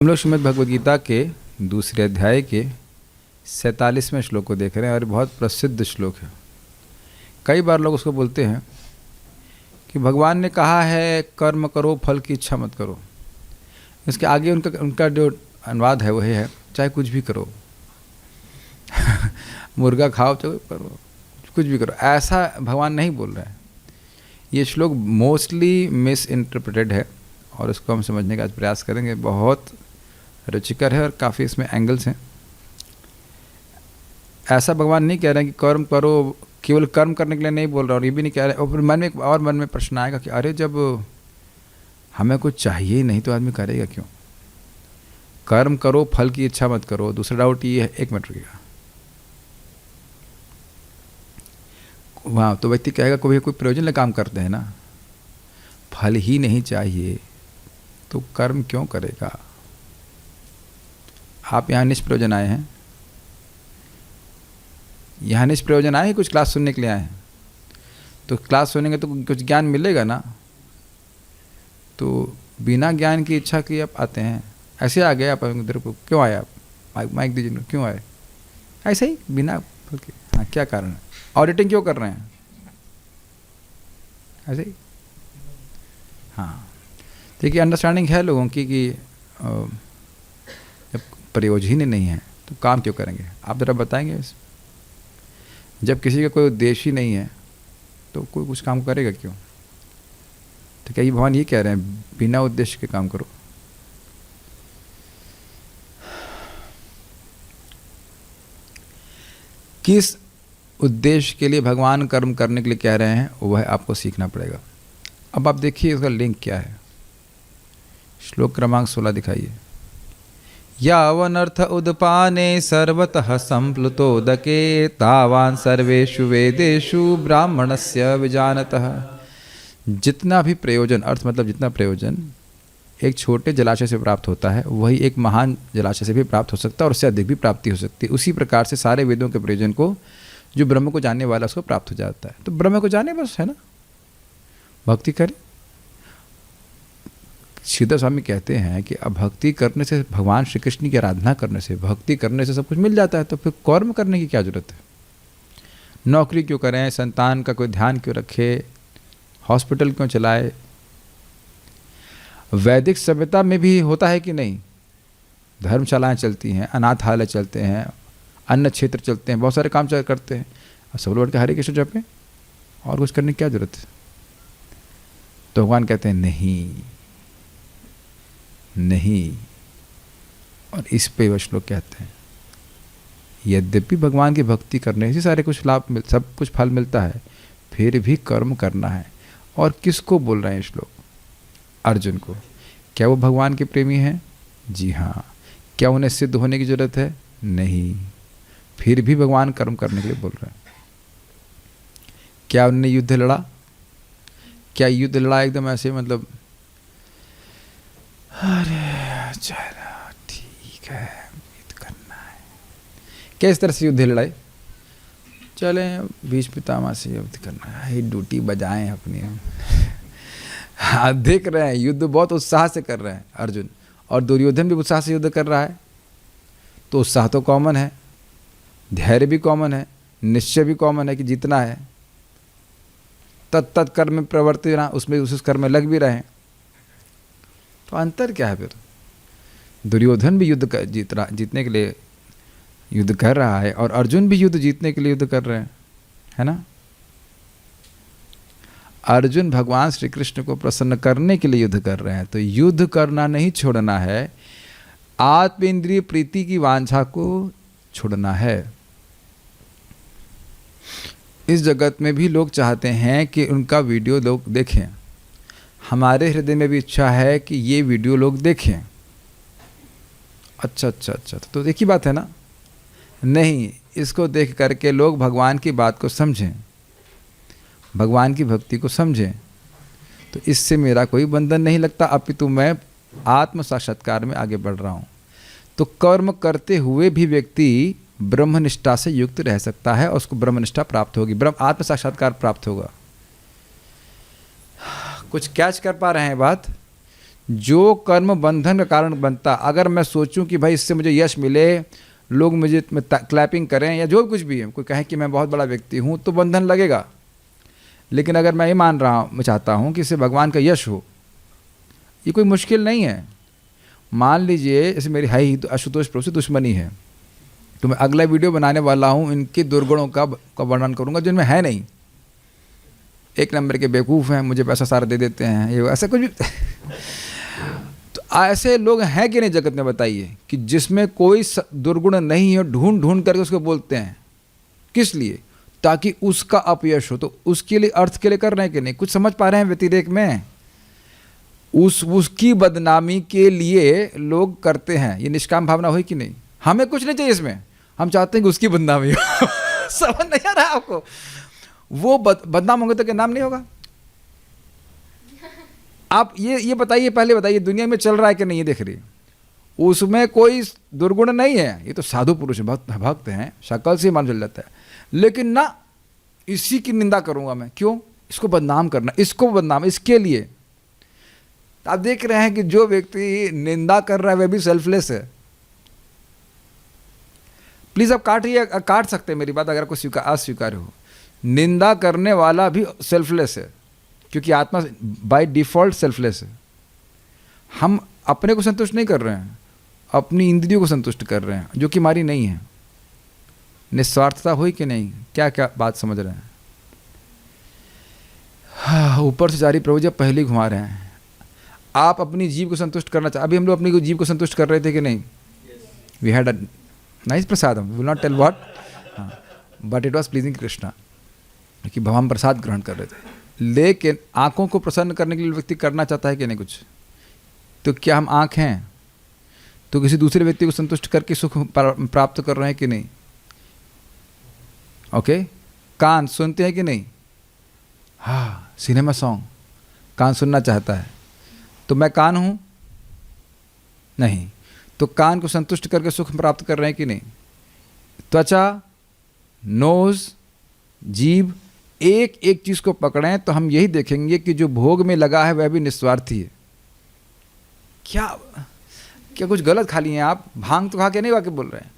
हम लोग श्रीमद् भगवद गीता के दूसरे अध्याय के 47वें श्लोक को देख रहे हैं और बहुत प्रसिद्ध श्लोक है। कई बार लोग उसको बोलते हैं कि भगवान ने कहा है कर्म करो फल की इच्छा मत करो। इसके आगे उनका जो अनुवाद है वही है चाहे कुछ भी करो मुर्गा खाओ चाहे करो कुछ भी करो, ऐसा भगवान नहीं बोल रहा है। ये श्लोक मोस्टली मिस इंटरप्रेटेड है और इसको हम समझने का प्रयास करेंगे। बहुत रुचिकर है और काफ़ी इसमें एंगल्स हैं। ऐसा भगवान नहीं कह रहे हैं कि कर्म करो, केवल कर्म करने के लिए नहीं बोल रहा, और ये भी नहीं कह रहे। और फिर मन में प्रश्न आएगा कि अरे जब हमें कुछ चाहिए ही नहीं तो आदमी करेगा क्यों? कर्म करो फल की इच्छा मत करो। दूसरा डाउट ये है, एक मिनट रुकिएगा, वहाँ तो व्यक्ति कहेगा कोई प्रयोजन ले काम करते हैं ना, फल ही नहीं चाहिए तो कर्म क्यों करेगा? आप यहाँ निष्प्रयोजन आए हैं, यहाँ निष्प्रयोजन आए हैं, कुछ क्लास सुनने के लिए आए हैं, तो क्लास सुनेंगे तो कुछ ज्ञान मिलेगा ना। तो बिना ज्ञान की इच्छा की आप आते हैं, ऐसे आ गए आप इधर को, क्यों आए आप? माइक दीजिए, क्यों आए? ऐसे ही बिना, हाँ क्या कारण है? ऑडिटिंग क्यों कर रहे हैं? ऐसे ही, हाँ। देखिए अंडरस्टैंडिंग है लोगों की कि जब प्रयोजन ही नहीं है तो काम क्यों करेंगे? आप ज़रा बताएंगे। जब किसी का कोई उद्देश्य ही नहीं है तो कोई कुछ काम करेगा क्यों? तो क्या ये भगवान ये कह रहे हैं बिना उद्देश्य के काम करो? किस उद्देश्य के लिए भगवान कर्म करने के लिए कह रहे हैं वह आपको सीखना पड़ेगा। अब आप देखिए इसका लिंक क्या है। श्लोक क्रमांक 16 दिखाइए। यावनर्थ उदपाने सर्वतः संप्लुतोदके तावान सर्वेषु वेदेषु ब्राह्मणस्य विजानतः। जितना भी प्रयोजन, अर्थ मतलब जितना प्रयोजन एक छोटे जलाशय से प्राप्त होता है वही एक महान जलाशय से भी प्राप्त हो सकता है और उससे अधिक भी प्राप्ति हो सकती है। उसी प्रकार से सारे वेदों के प्रयोजन को जो ब्रह्म को जानने वाला उसको प्राप्त हो जाता है। तो ब्रह्म को जाने बस, है ना, भक्ति करें। श्रीधर स्वामी कहते हैं कि अब भक्ति करने से, भगवान श्री कृष्ण की आराधना करने से, भक्ति करने से सब कुछ मिल जाता है, तो फिर कर्म करने की क्या जरूरत है? नौकरी क्यों करें, संतान का कोई ध्यान क्यों रखे, हॉस्पिटल क्यों चलाए? वैदिक सभ्यता में भी होता है कि नहीं, धर्मशालाएं चलती हैं, अनाथालय चलते हैं, अन्न क्षेत्र चलते हैं, बहुत सारे काम करते हैं, और सब लोग के हरे कृष्ण जपे, और कुछ करने की क्या जरूरत है? तो भगवान कहते हैं नहीं। और इस पे वह श्लोक कहते हैं यद्यपि भगवान की भक्ति करने से सारे कुछ लाभ सब कुछ फल मिलता है, फिर भी कर्म करना है। और किसको बोल रहे हैं श्लोक? अर्जुन को। क्या वो भगवान के प्रेमी हैं? जी हाँ। क्या उन्हें सिद्ध होने की जरूरत है? नहीं, फिर भी भगवान कर्म करने के लिए बोल रहे हैं। क्या उन्होंने युद्ध लड़ा? क्या युद्ध लड़ा एकदम ऐसे, मतलब अरे चलो ठीक है युद्ध करना है? क्या इस तरह से युद्ध लड़ाई? चले भीष्म पितामह से युद्ध करना है, ड्यूटी बजाएं अपनी। हाँ, देख रहे हैं युद्ध बहुत उत्साह से कर रहे हैं अर्जुन, और दुर्योधन भी उत्साह से युद्ध कर रहा है। तो उत्साह तो कॉमन है, धैर्य भी कॉमन है, निश्चय भी कॉमन है कि जीतना है। तत्त कर्म में प्रवृत्ति ना, उसमें उस कर्म में लग भी रहे हैं। तो अंतर क्या है फिर? दुर्योधन भी युद्ध जीतने के लिए युद्ध कर रहा है और अर्जुन भी युद्ध जीतने के लिए युद्ध कर रहे हैं, है ना। अर्जुन भगवान श्री कृष्ण को प्रसन्न करने के लिए युद्ध कर रहे हैं, तो युद्ध करना नहीं छोड़ना है, आत्म इंद्रिय प्रीति की वांछा को छोड़ना है। इस जगत में भी लोग चाहते हैं कि उनका वीडियो लोग देखें। हमारे हृदय में भी इच्छा है कि ये वीडियो लोग देखें। अच्छा, तो एक ही बात है ना? नहीं, इसको देख करके लोग भगवान की बात को समझें, भगवान की भक्ति को समझें, तो इससे मेरा कोई बंधन नहीं लगता, अपितु मैं आत्म साक्षात्कार में आगे बढ़ रहा हूँ। तो कर्म करते हुए भी व्यक्ति ब्रह्मनिष्ठा से युक्त रह सकता है और उसको ब्रह्मनिष्ठा प्राप्त होगी, ब्रह्म आत्म साक्षात्कार प्राप्त होगा। कुछ कैच कर पा रहे हैं बात? जो कर्म बंधन का कारण बनता, अगर मैं सोचूं कि भाई इससे मुझे यश मिले, लोग मुझे क्लैपिंग करें या जो कुछ भी है, कोई कहे कि मैं बहुत बड़ा व्यक्ति हूँ, तो बंधन लगेगा। लेकिन अगर मैं ये मान रहा हूँ, मैं चाहता हूँ कि इससे भगवान का यश हो, ये कोई मुश्किल नहीं है। मान लीजिए जैसे मेरी है ही आशुतोष प्रभु से दुश्मनी है, तो मैं अगला वीडियो बनाने वाला हूँ इनके दुर्गुणों का वर्णन करूँगा जिनमें है नहीं। एक नंबर के बेवकूफ़ हैं, मुझे पैसा सारा दे देते हैं, ये ऐसा कुछ भी तो ऐसे लोग हैं कि नहीं जगत में, बताइए, कि जिसमें कोई दुर्गुण नहीं है, ढूंढ ढूंढ करके उसको बोलते हैं। किस लिए? ताकि उसका अपयश हो। तो उसके लिए, अर्थ के लिए कर रहे हैं कि नहीं? कुछ समझ पा रहे हैं व्यतिरेक में? उसकी बदनामी के लिए लोग करते हैं। ये निष्काम भावना हुई कि नहीं? हमें कुछ नहीं चाहिए इसमें, हम चाहते हैं कि उसकी बदनामी हो। समझ नहीं आ रहा है आपको? वो बदनाम होंगे तो क्या नाम नहीं होगा? आप ये बताइए, पहले बताइए, दुनिया में चल रहा है कि नहीं? ये देख रही, उसमें कोई दुर्गुण नहीं है, ये तो साधु पुरुष भक्त हैं, शक्ल से मान चल जाता है। लेकिन ना, इसी की निंदा करूंगा मैं। क्यों? इसको बदनाम करना, इसको बदनाम, इसके लिए। आप देख रहे हैं कि जो व्यक्ति निंदा कर रहा है वह भी सेल्फलेस है। प्लीज आप काट सकते हैं मेरी बात अगर कोई अस्वीकार हो। निंदा करने वाला भी सेल्फलेस है, क्योंकि आत्मा बाय डिफॉल्ट सेल्फलेस है। हम अपने को संतुष्ट नहीं कर रहे हैं, अपनी इंद्रियों को संतुष्ट कर रहे हैं, जो कि हमारी नहीं है। निस्वार्थता हुई कि नहीं? क्या क्या बात समझ रहे हैं? हाँ, ऊपर से जारी प्रभु जब पहले घुमा रहे हैं। आप अपनी जीव को संतुष्ट करना चाहते, अभी हम लोग अपनी जीव को संतुष्ट कर रहे थे कि नहीं? We had a nice prasadam, will not tell what, but it was pleasing Krishna, क्योंकि हम प्रसाद ग्रहण कर रहे थे। लेकिन आंखों को प्रसन्न करने के लिए व्यक्ति करना चाहता है कि नहीं कुछ? तो क्या हम आंख हैं तो किसी दूसरे व्यक्ति को संतुष्ट करके सुख प्राप्त कर रहे हैं कि नहीं? ओके, कान सुनते हैं कि नहीं? हाँ, सिनेमा सॉन्ग, कान सुनना चाहता है, तो मैं कान हूं? नहीं। तो कान को संतुष्ट करके सुख प्राप्त कर रहे हैं कि नहीं? त्वचा, नोज, जीभ, एक एक चीज को पकड़ें तो हम यही देखेंगे कि जो भोग में लगा है वह भी निस्वार्थी है। क्या कुछ गलत खा लिए हैं आप? भांग तो खा के नहीं वाकई बोल रहे हैं।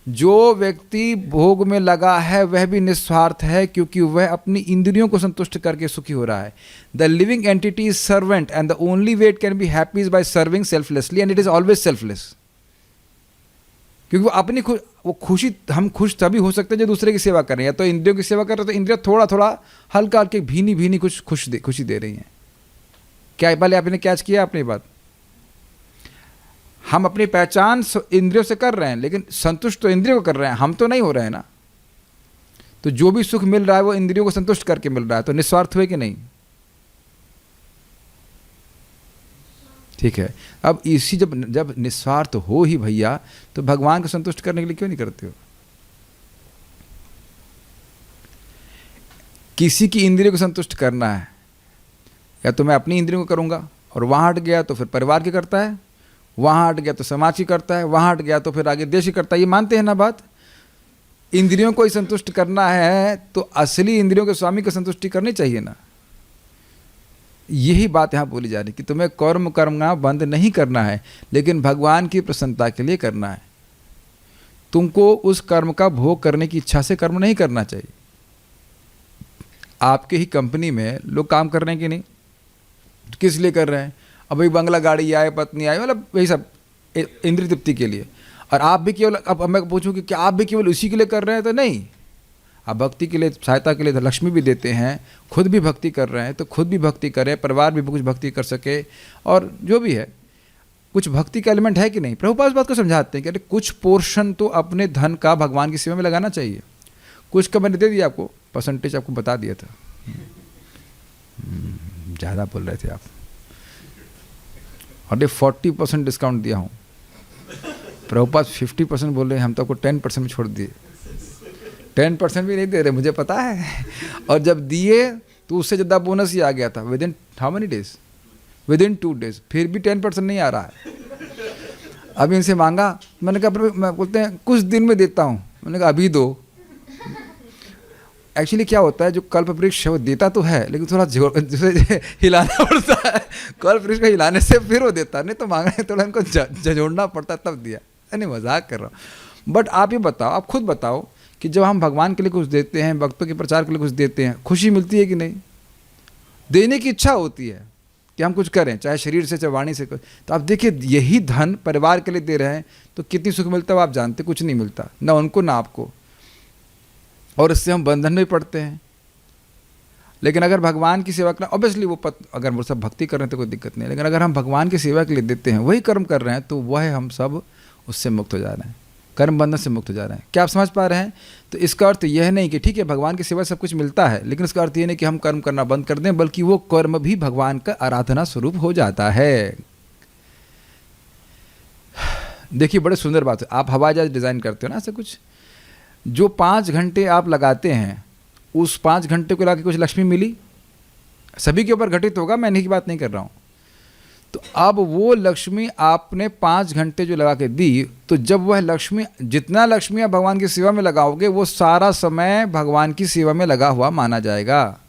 जो व्यक्ति भोग में लगा है वह भी निस्वार्थ है, क्योंकि वह अपनी इंद्रियों को संतुष्ट करके सुखी हो रहा है। The living entity is servant and the only way it can be happy is by serving selflessly, and it is always selfless. क्योंकि वो अपनी खुशी, हम खुश तभी हो सकते हैं जो दूसरे की सेवा कर रहे हैं। या तो इंद्रियों की सेवा कर रहे हैं तो इंद्रियां थोड़ा थोड़ा हल्का हल्के भीनी भीनी कुछ खुशी दे रही हैं। क्या पहले आपने कैच किया अपनी बात? हम अपनी पहचान इंद्रियों से कर रहे हैं, लेकिन संतुष्ट तो इंद्रियों को कर रहे हैं, हम तो नहीं हो रहे हैं ना। तो जो भी सुख मिल रहा है वो इंद्रियों को संतुष्ट करके मिल रहा है, तो निस्वार्थ हुए कि नहीं? ठीक है। अब इसी जब निस्वार्थ हो ही भैया, तो भगवान को संतुष्ट करने के लिए क्यों नहीं करते हो? किसी की इंद्रियों को संतुष्ट करना है, या तो मैं अपनी इंद्रियों को करूंगा, और वहां हट गया तो फिर परिवार की करता है, वहां हट गया तो समाज की करता है, वहां हट गया तो फिर आगे देश की करता है। ये मानते हैं ना बात? इंद्रियों को ही संतुष्ट करना है तो असली इंद्रियों के स्वामी को संतुष्टि करनी चाहिए ना। यही बात यहाँ बोली जा रही कि तुम्हें कर्म करना बंद नहीं करना है, लेकिन भगवान की प्रसन्नता के लिए करना है। तुमको उस कर्म का भोग करने की इच्छा से कर्म नहीं करना चाहिए। आपके ही कंपनी में लोग काम कर रहे हैं कि नहीं? किस लिए कर रहे हैं? अब भाई बंगला गाड़ी आए, पत्नी आए, मतलब वही सब इंद्रिय तृप्ति के लिए। और आप भी केवल, अब मैं पूछूं कि क्या आप भी केवल उसी के लिए कर रहे हैं? तो नहीं, आप भक्ति के लिए, सहायता के लिए तो लक्ष्मी भी देते हैं, खुद भी भक्ति कर रहे हैं, तो खुद भी भक्ति करें, परिवार भी कुछ भक्ति कर सके, और जो भी है कुछ भक्ति का एलिमेंट है कि नहीं। प्रभुपाद इस बात को समझाते हैं कि अरे कुछ पोर्शन तो अपने धन का भगवान की सेवा में लगाना चाहिए। कुछ का मैंने दे दिया आपको, परसेंटेज आपको बता दिया था। ज़्यादा बोल रहे थे आप, और 40% डिस्काउंट दिया हूँ। प्रभुपाद 50% बोल रहे हैं, हम तो आपको 10% में छोड़ दिए। 10% भी नहीं दे रहे, मुझे पता है। और जब दिए तो उससे ज़्यादा बोनस ही आ गया था। With in how many days? With in 2 days। फिर भी 10% नहीं आ रहा है। अभी इनसे मांगा, मैंने कहा मैं बोलते हैं कुछ दिन में देता हूँ। मैंने कहा अभी दो। एक्चुअली क्या होता है, जो कल्प वृक्ष है वो देता तो है, लेकिन थोड़ा हिलाना पड़ता है। कल्प वृक्ष को हिलाने से फिर वो देता, नहीं तो मांगने थोड़ा इनको झंझोड़ना पड़ता तब दिया। नहीं, मजाक कर रहा हूँ। बट आप ये बताओ, आप खुद बताओ कि जब हम भगवान के लिए कुछ देते हैं, भक्तों के प्रचार के लिए कुछ देते हैं, खुशी मिलती है कि नहीं? देने की इच्छा होती है कि हम कुछ करें, चाहे शरीर से चाहे वाणी से। तो आप देखिए, यही धन परिवार के लिए दे रहे हैं तो कितनी सुख मिलता है आप जानते? कुछ नहीं मिलता, ना उनको ना आपको, और इससे हम बंधन में पड़ते हैं। लेकिन अगर भगवान की सेवा करना, ऑब्वियसली वो अगर वो सब भक्ति कर रहे हैं तो कोई दिक्कत नहीं है, लेकिन अगर हम भगवान की सेवा के लिए देते हैं, वही कर्म कर रहे हैं, तो वह हम सब उससे मुक्त हो जा रहे हैं, कर्म बंधन से मुक्त हो जा रहे हैं। क्या आप समझ पा रहे हैं? तो इसका अर्थ यह नहीं कि ठीक है भगवान की सेवा सब कुछ मिलता है, लेकिन इसका अर्थ यह नहीं कि हम कर्म करना बंद कर दें, बल्कि वो कर्म भी भगवान का आराधना स्वरूप हो जाता है। देखिए, बड़े सुंदर बात है, आप हवाई जहाज डिज़ाइन करते हो ना, ऐसे कुछ जो 5 घंटे आप लगाते हैं, उस 5 घंटे को लगा के कुछ लक्ष्मी मिली, सभी के ऊपर घटित होगा, मैं इन्हीं की बात नहीं कर रहा हूँ। तो अब वो लक्ष्मी आपने 5 घंटे जो लगा के दी, तो जब वह लक्ष्मी, जितना लक्ष्मी आप भगवान की सेवा में लगाओगे, वो सारा समय भगवान की सेवा में लगा हुआ माना जाएगा।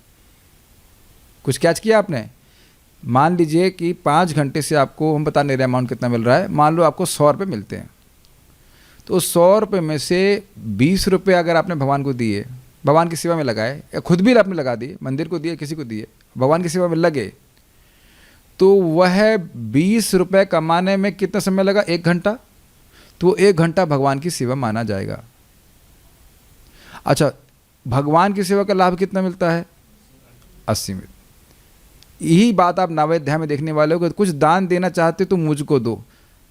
कुछ कैच किया आपने? मान लीजिए कि 5 घंटे से आपको, हम बता नहीं रहे अमाउंट कितना मिल रहा है, मान लो आपको 100 रुपये मिलते हैं, तो 100 रुपये में से 20 रुपये अगर आपने भगवान को दिए, भगवान की सेवा में लगाए, या खुद भी आपने लगा दिए, मंदिर को दिए, किसी को दिए, भगवान की सेवा में लगे, तो वह 20 रुपये कमाने में कितना समय लगा? 1 घंटा। तो 1 घंटा भगवान की सेवा माना जाएगा। अच्छा, भगवान की सेवा का लाभ कितना मिलता है? असीमित। यही बात आप नवोध्याय में देखने वाले हो कि कुछ दान देना चाहते तो मुझको दो।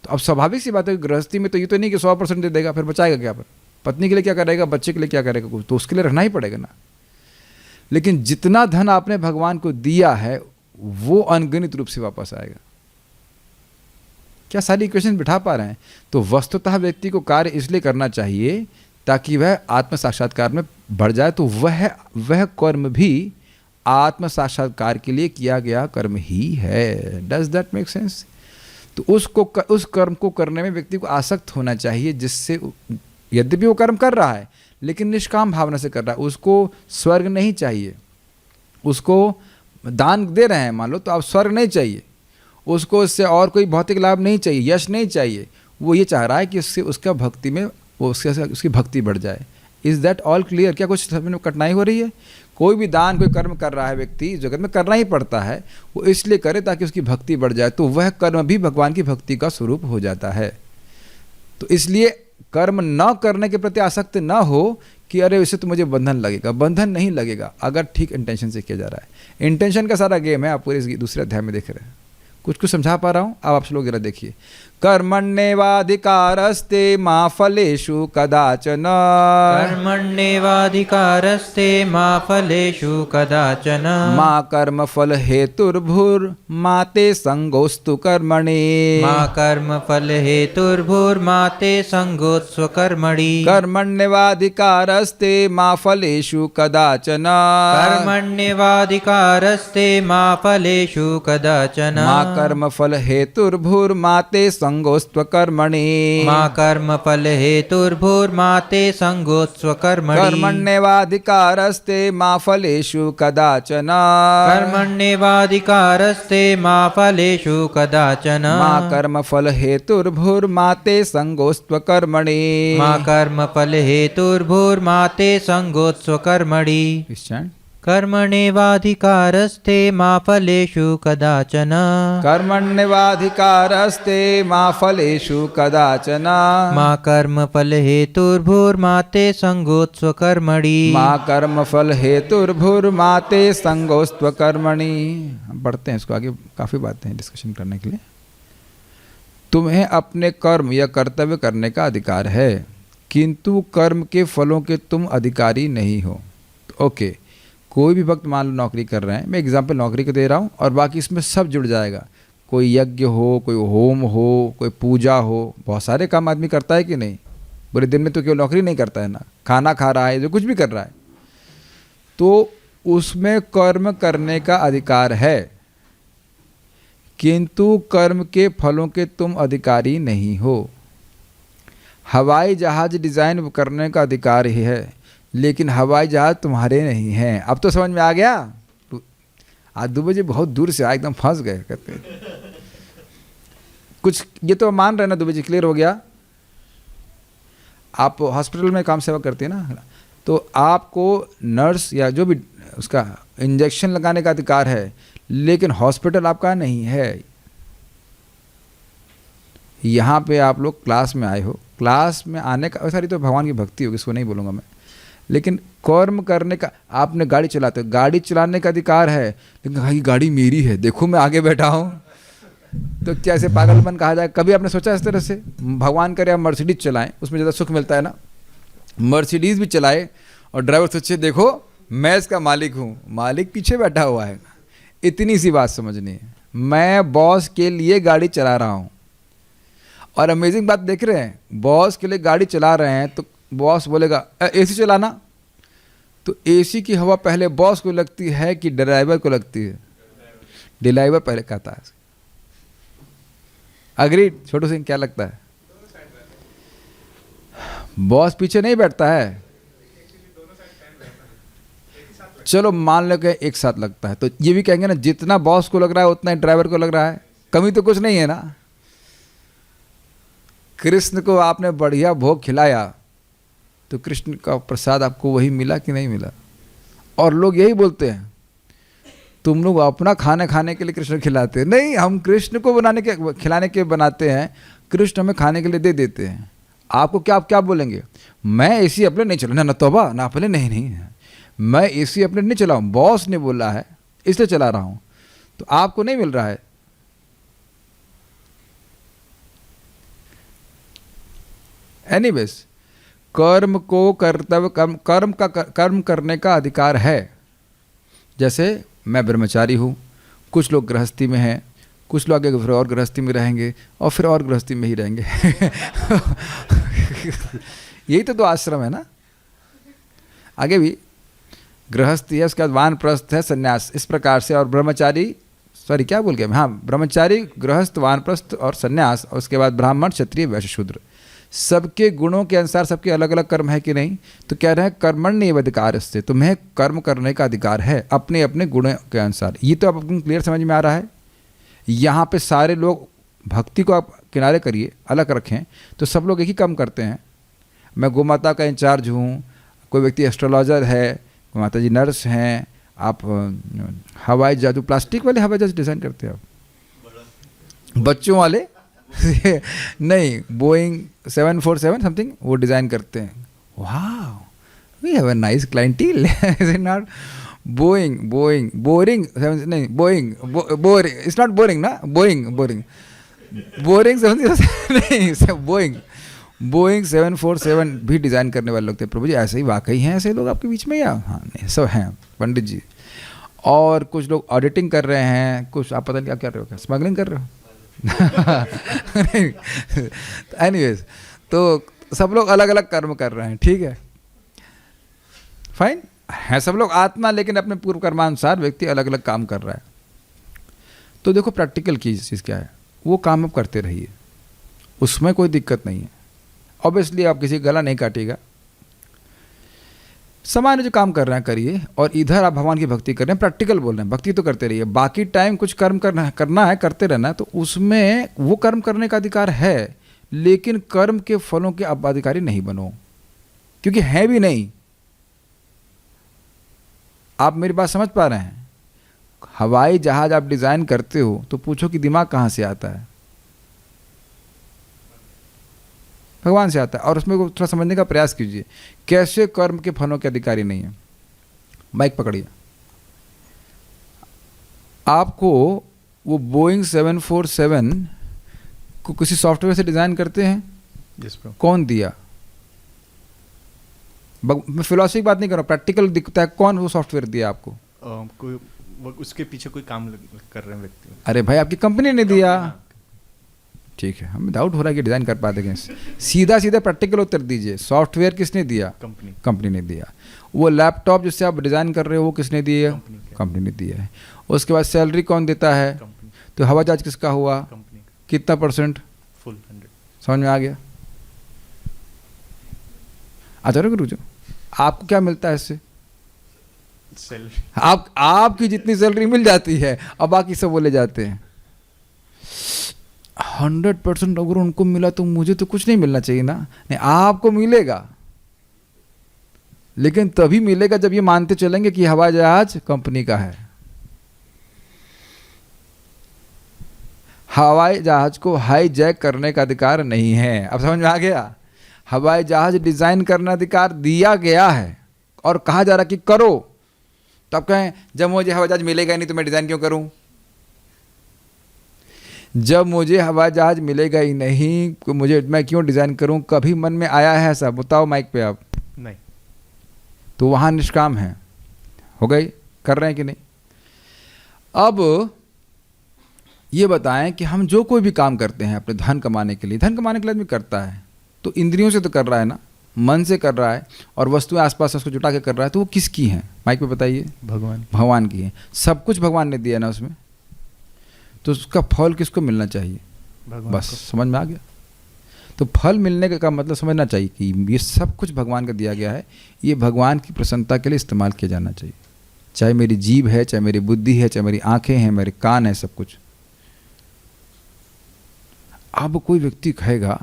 तो अब स्वाभाविक सी बात है, गृहस्थी में तो ये तो नहीं कि 100% दे देगा, फिर बचाएगा क्या? पर पत्नी के लिए क्या करेगा, बच्चे के लिए क्या करेगा? कुछ तो उसके लिए रखना ही पड़ेगा ना। लेकिन जितना धन आपने भगवान को दिया है, वो अनगिनत रूप से वापस आएगा। क्या सारी इक्वेशन बिठा पा रहे हैं? तो वस्तुतः व्यक्ति को कार्य इसलिए करना चाहिए ताकि वह आत्म साक्षात्कार में बढ़ जाए। तो वह कर्म भी आत्म साक्षात्कार के लिए किया गया कर्म ही है। Does that make sense? तो उस कर्म को करने में व्यक्ति को आसक्त होना चाहिए, जिससे यद्यपि वो कर्म कर रहा है लेकिन निष्काम भावना से कर रहा है। उसको स्वर्ग नहीं चाहिए, उसको दान दे रहे हैं मान लो, तो अब स्वर्ग नहीं चाहिए उसको, इससे और कोई भौतिक लाभ नहीं चाहिए, यश नहीं चाहिए। वो ये चाह रहा है कि उससे उसका भक्ति में वो उसकी भक्ति बढ़ जाए। Is that all clear? क्या कुछ समझ में कठिनाई हो रही है? कोई भी दान, कोई कर्म कर रहा है व्यक्ति, जगत में करना ही पड़ता है, वो इसलिए करे ताकि उसकी भक्ति बढ़ जाए, तो वह कर्म भी भगवान की भक्ति का स्वरूप हो जाता है। तो इसलिए कर्म न करने के प्रति आसक्त न हो कि अरे इससे तो मुझे बंधन लगेगा। बंधन नहीं लगेगा अगर ठीक इंटेंशन से किया जा रहा है। इंटेंशन का सारा गेम है, आप पूरे दूसरे अध्याय में देख रहे हैं। कुछ समझा पा रहा हूँ? अब आप लोग जरा देखिए। कर्मण्येवाधिकारस्ते मा फलेषु कदाचन। कर्मण्येवाधिकारस्ते मा फलेषु कदाचन। मा कर्म फल हेतुर्भुर्मा ते संगोस्तु कर्मणि। मा कर्म फल हेतुर्भुर्मा ते संगोत्स्व कर्मणि। कर्मण्येवाधिकारस्ते मा फलेषु कदाचन। कर्मण्येवाधिकारस्ते मा फलेषु कदाचन। मा कर्म फल हेतुर्भुर्मा ते संगोस्त्व कर्मणि। मा कर्म फल हेतुर्भुर्मा ते संगोत्स्व कर्मणि। कर्मण्येवाधिकारस्ते मा फलेषु कदाचन। कर्मण्येवाधिकारस्ते मा फलेषु कदाचन। मा कर्म फल हेतुर्भुर्मा ते संगोस्त्व कर्मणि। मा कर्म फल हेतुर्भुर्मा ते संगोत्स्व कर्मणि। कर्मण्येवाधिकारस्ते मा फलेषु कदाचन। कर्मण्येवाधिकारस्ते मा फलेषु कदाचन। मा कर्म फल हेतुर्भुर्मा ते संगोत्स्व कर्मणि। मा कर्म फल हेतुर्भुर्मा ते संगोस्त्व कर्मणि। हम पढ़ते हैं इसको आगे, काफ़ी बातें हैं डिस्कशन करने के लिए। तुम्हें अपने कर्म या कर्तव्य करने का अधिकार है, किंतु कर्म के फलों के तुम अधिकारी नहीं हो। तो ओके, कोई भी भक्त मान लो नौकरी कर रहे हैं, मैं एग्जाम्पल नौकरी को दे रहा हूँ, और बाकी इसमें सब जुड़ जाएगा। कोई यज्ञ हो, कोई होम हो, कोई पूजा हो, बहुत सारे काम आदमी करता है कि नहीं? पूरे दिन में तो केवल नौकरी नहीं करता है ना, खाना खा रहा है, जो कुछ भी कर रहा है, तो उसमें कर्म करने का अधिकार है, किंतु कर्म के फलों के तुम अधिकारी नहीं हो। हवाई जहाज डिज़ाइन करने का अधिकार ही है, लेकिन हवाई जहाज तुम्हारे नहीं हैं। अब तो समझ में आ गया। आज 2 बजे बहुत दूर से आए, एकदम फंस गए कहते कुछ। ये तो मान रहे ना 2 बजे क्लियर हो गया। आप हॉस्पिटल में काम सेवा करते हैं ना, तो आपको नर्स या जो भी उसका इंजेक्शन लगाने का अधिकार है, लेकिन हॉस्पिटल आपका नहीं है। यहाँ पे आप लोग क्लास में आए हो, क्लास में आने का सारी तो भगवान की भक्ति होगी, इसको नहीं बोलूँगा मैं, लेकिन कर्म करने का, आपने गाड़ी चलाते हो, गाड़ी चलाने का अधिकार है, लेकिन भाई गाड़ी मेरी है, देखो मैं आगे बैठा हूँ, तो क्या ऐसे पागलपन कहा जाए? कभी आपने सोचा इस तरह से? भगवान करे आप मर्सिडीज चलाएं, उसमें ज़्यादा सुख मिलता है ना। मर्सिडीज भी चलाए और ड्राइवर सोचे देखो मैं इसका मालिक हूँ, मालिक पीछे बैठा हुआ है। इतनी सी बात समझनी है, मैं बॉस के लिए गाड़ी चला रहा हूँ। और अमेजिंग बात देख रहे हैं, बॉस के लिए गाड़ी चला रहे हैं तो बॉस बोलेगा एसी चलाना, तो एसी की हवा पहले बॉस को लगती है कि ड्राइवर को लगती है? ड्राइवर पहले कहता है। अग्री छोटू सिंह, क्या लगता है? बॉस पीछे नहीं बैठता है। चलो मान लो कि एक साथ लगता है, तो ये भी कहेंगे ना जितना बॉस को लग रहा है उतना ही ड्राइवर को लग रहा है, कमी तो कुछ नहीं है ना। कृष्ण को आपने बढ़िया भोग खिलाया तो कृष्ण का प्रसाद आपको वही मिला कि नहीं मिला? और लोग यही बोलते हैं तुम लोग अपना खाना खाने के लिए कृष्ण खिलाते हैं। नहीं, हम कृष्ण को खिलाने के बनाते हैं, कृष्ण हमें खाने के लिए दे देते हैं। आपको क्या, आप क्या बोलेंगे? मैं एसी अपने नहीं चला ना, तौबा ना, पहले नहीं, मैं एसी अपने नहीं चलाऊँ, बॉस ने बोला है इसलिए चला रहा हूँ, तो आपको नहीं मिल रहा है। एनीवेज, कर्म को कर्तव्य कर्म करने का अधिकार है। जैसे मैं ब्रह्मचारी हूँ, कुछ लोग गृहस्थी में हैं, कुछ लोग आगे फिर और गृहस्थी में रहेंगे और फिर और गृहस्थी में ही रहेंगे। यही तो 2 आश्रम है ना। आगे भी गृहस्थी है, उसके बाद वानप्रस्थ है, सन्यास, इस प्रकार से। और ब्रह्मचारी, सॉरी क्या बोल गया मैं, हाँ, ब्रह्मचारी, गृहस्थ, वानप्रस्थ और सन्यास, और उसके बाद ब्राह्मण, क्षत्रिय, वैश्य, शूद्र। सबके गुणों के अनुसार सबके अलग अलग कर्म है कि नहीं? तो कह रहे हैं कर्मण्येव अधिकारस्ते, तुम्हें कर्म करने का अधिकार है अपने अपने गुणों के अनुसार। ये तो आपको क्लियर समझ में आ रहा है। यहाँ पे सारे लोग, भक्ति को आप किनारे करिए, अलग रखें, तो सब लोग एक ही काम करते हैं। मैं गोमाता का इंचार्ज हूँ, कोई व्यक्ति एस्ट्रोलॉजर है, माता जी नर्स हैं, आप हवाई जहाज, प्लास्टिक वाले हवाई जहाज डिज़ाइन करते हैं आप, बच्चों वाले नहीं, बोइंग 747 समथिंग वो डिज़ाइन करते हैं। वाह, we have a nice clientele, is it not? Boeing boring नहीं, बोरिंग, इट्स नॉट बोरिंग ना, बोरिंग नहीं, बोइंग 747 भी डिज़ाइन करने वाले लोग थे। प्रभु जी ऐसे ही वाकई हैं ऐसे लोग आपके बीच में, या? हाँ, नहीं, सब हैं पंडित जी। और कुछ लोग ऑडिटिंग कर रहे हैं, कुछ आप पता नहीं क्या कर रहे हो, क्या स्मगलिंग कर रहे हो? एनीवेज, तो सब लोग अलग अलग कर्म कर रहे हैं, ठीक है, फाइन है, सब लोग आत्मा, लेकिन अपने पूर्व कर्मानुसार व्यक्ति अलग अलग काम कर रहा है। तो देखो प्रैक्टिकल की चीज़ क्या है, वो काम आप करते रहिए, उसमें कोई दिक्कत नहीं है। ऑब्वियसली आप किसी गला नहीं काटेगा, सामान्य जो काम कर रहे हैं करिए, और इधर आप भगवान की भक्ति कर रहे हैं, प्रैक्टिकल बोल रहे हैं, भक्ति तो करते रहिए। बाकी टाइम कुछ कर्म करना है, करते रहना है, तो उसमें वो कर्म करने का अधिकार है, लेकिन कर्म के फलों के आप अधिकारी नहीं बनो, क्योंकि है भी नहीं। आप मेरी बात समझ पा रहे हैं? हवाई जहाज आप डिज़ाइन करते हो तो पूछो कि दिमाग कहाँ से आता है? भगवान से आता है। और उसमें थोड़ा समझने का प्रयास कीजिए, कैसे कर्म के फलों के अधिकारी नहीं है। माइक पकड़िए। आपको वो बोइंग 747 को किसी सॉफ्टवेयर से डिज़ाइन करते हैं? कौन दिया? मैं फिलॉसफी की बात नहीं कर रहा, प्रैक्टिकल दिखता है, कौन वो सॉफ्टवेयर दिया आपको? कोई उसके पीछे कोई काम कर रहे हैं व्यक्ति। अरे भाई, आपकी कंपनी ने दिया। ठीक है, हमें डाउट हो रहा है कि डिज़ाइन कर पाते हैं। सीधा सीधा प्रैक्टिकल उत्तर दीजिए, सॉफ्टवेयर किसने दिया? कंपनी ने दिया। वो लैपटॉप जिससे आप डिज़ाइन कर रहे हो वो किसने दिया? कंपनी ने दिया है। उसके बाद सैलरी कौन देता है? तो हवाई जहाज किसका हुआ? कितना %? फुल 100। समझ में आ गया? अच्छा रुको, आपको क्या मिलता है इससे? सैलरी। आपकी जितनी सैलरी मिल जाती है, अब बाकी सब बोले जाते हैं। 100% अगर उनको मिला तो मुझे तो कुछ नहीं मिलना चाहिए ना? नहीं, आपको मिलेगा, लेकिन तभी मिलेगा जब ये मानते चलेंगे कि हवाई जहाज कंपनी का है। हवाई जहाज को हाईजैक करने का अधिकार नहीं है। अब समझ में आ गया? हवाई जहाज डिजाइन करने अधिकार दिया गया है और कहा जा रहा कि करो। तो आप कहें जब मुझे हवाई जहाज मिलेगा नहीं तो मैं डिजाइन क्यों करूं? जब मुझे हवाई जहाज मिलेगा ही नहीं तो मैं क्यों डिजाइन करूं? कभी मन में आया है ऐसा? बताओ माइक पे आप। नहीं। तो वहां निष्काम है, हो गई, कर रहे हैं कि नहीं? अब ये बताएं कि हम जो कोई भी काम करते हैं अपने धन कमाने के लिए आदमी करता है, तो इंद्रियों से तो कर रहा है ना, मन से कर रहा है, और वस्तुएं आसपास उसको जुटा के कर रहा है, तो वो किसकी हैं? माइक पे बताइए। भगवान की है। सब कुछ भगवान ने दिया ना उसमें, तो उसका फल किसको मिलना चाहिए? बस समझ में आ गया? तो फल मिलने का मतलब समझना चाहिए कि ये सब कुछ भगवान का दिया गया है, ये भगवान की प्रसन्नता के लिए इस्तेमाल किया जाना चाहिए। चाहे मेरी जीभ है, चाहे मेरी बुद्धि है, चाहे मेरी आंखें हैं, मेरे कान है, सब कुछ। अब कोई व्यक्ति कहेगा,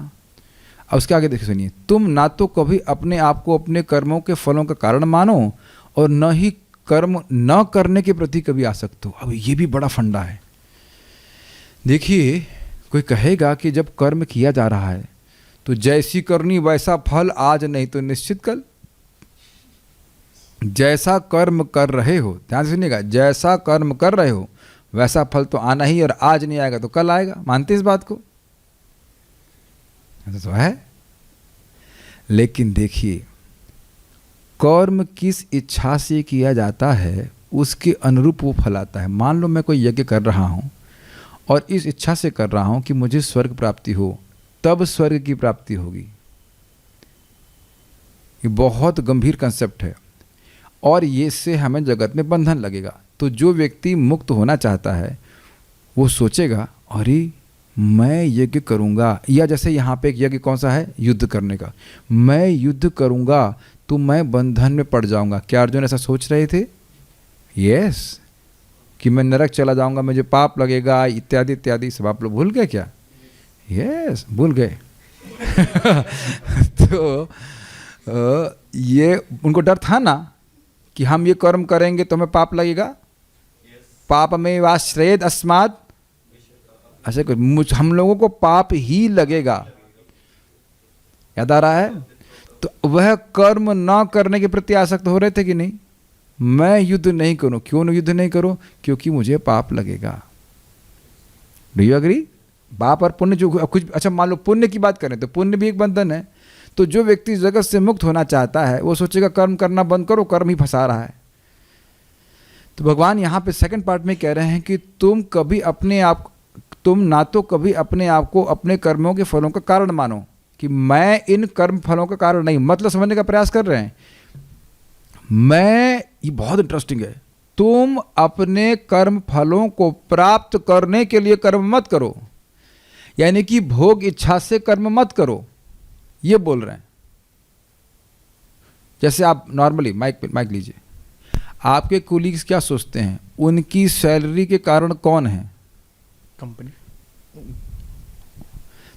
अब उसके आगे देखिए, सुनिए, तुम ना तो कभी अपने आप को अपने कर्मों के फलों का कारण मानो और न ही कर्म न करने के प्रति कभी आसक्त हो। अब ये भी बड़ा फंडा है। देखिए, कोई कहेगा कि जब कर्म किया जा रहा है तो जैसी करनी वैसा फल, आज नहीं तो निश्चित कल। जैसा कर्म कर रहे हो, ध्यान से सुनिएगा, जैसा कर्म कर रहे हो वैसा फल तो आना ही, और आज नहीं आएगा तो कल आएगा। मानते इस बात को? तो है। लेकिन देखिए, कर्म किस इच्छा से किया जाता है उसके अनुरूप वो फल आता है। मान लो मैं कोई यज्ञ कर रहा हूं और इस इच्छा से कर रहा हूं कि मुझे स्वर्ग प्राप्ति हो, तब स्वर्ग की प्राप्ति होगी। ये बहुत गंभीर कंसेप्ट है, और ये से हमें जगत में बंधन लगेगा। तो जो व्यक्ति मुक्त होना चाहता है वो सोचेगा, अरे मैं यज्ञ करूंगा, या जैसे यहाँ पे एक यज्ञ कौन सा है? युद्ध करने का। मैं युद्ध करूंगा तो मैं बंधन में पड़ जाऊंगा। क्या अर्जुन ऐसा सोच रहे थे? यस, कि मैं नरक चला जाऊंगा, मुझे पाप लगेगा, इत्यादि इत्यादि। सब आप लोग भूल गए क्या? यस, भूल गए। तो ये उनको डर था ना कि हम ये कर्म करेंगे तो हमें पाप लगेगा। पाप में वाश्रयेद अस्मात्, अच्छा, हम लोगों को पाप ही लगेगा। याद आ रहा है? तो वह कर्म न करने के प्रति आसक्त हो रहे थे कि नहीं? मैं युद्ध नहीं करूं। क्यों युद्ध नहीं करूं? क्योंकि मुझे पाप लगेगा। Do you agree? पाप और पुण्य जो कुछ, अच्छा मान लो पुण्य की बात करें तो पुण्य भी एक बंधन है। तो जो व्यक्ति जगत से मुक्त होना चाहता है वो सोचेगा कर्म करना बंद करो, कर्म ही फंसा रहा है। तो भगवान यहाँ पे सेकंड पार्ट में कह रहे हैं कि तुम ना तो कभी अपने आप को अपने कर्मों के फलों का कारण मानो, कि मैं इन कर्म फलों का कारण नहीं। मतलब समझने का प्रयास कर रहे हैं। ये बहुत इंटरेस्टिंग है। तुम अपने कर्म फलों को प्राप्त करने के लिए कर्म मत करो, यानी कि भोग इच्छा से कर्म मत करो, ये बोल रहे हैं। जैसे आप नॉर्मली माइक लीजिए, आपके कोलीग्स क्या सोचते हैं? उनकी सैलरी के कारण कौन है? कंपनी।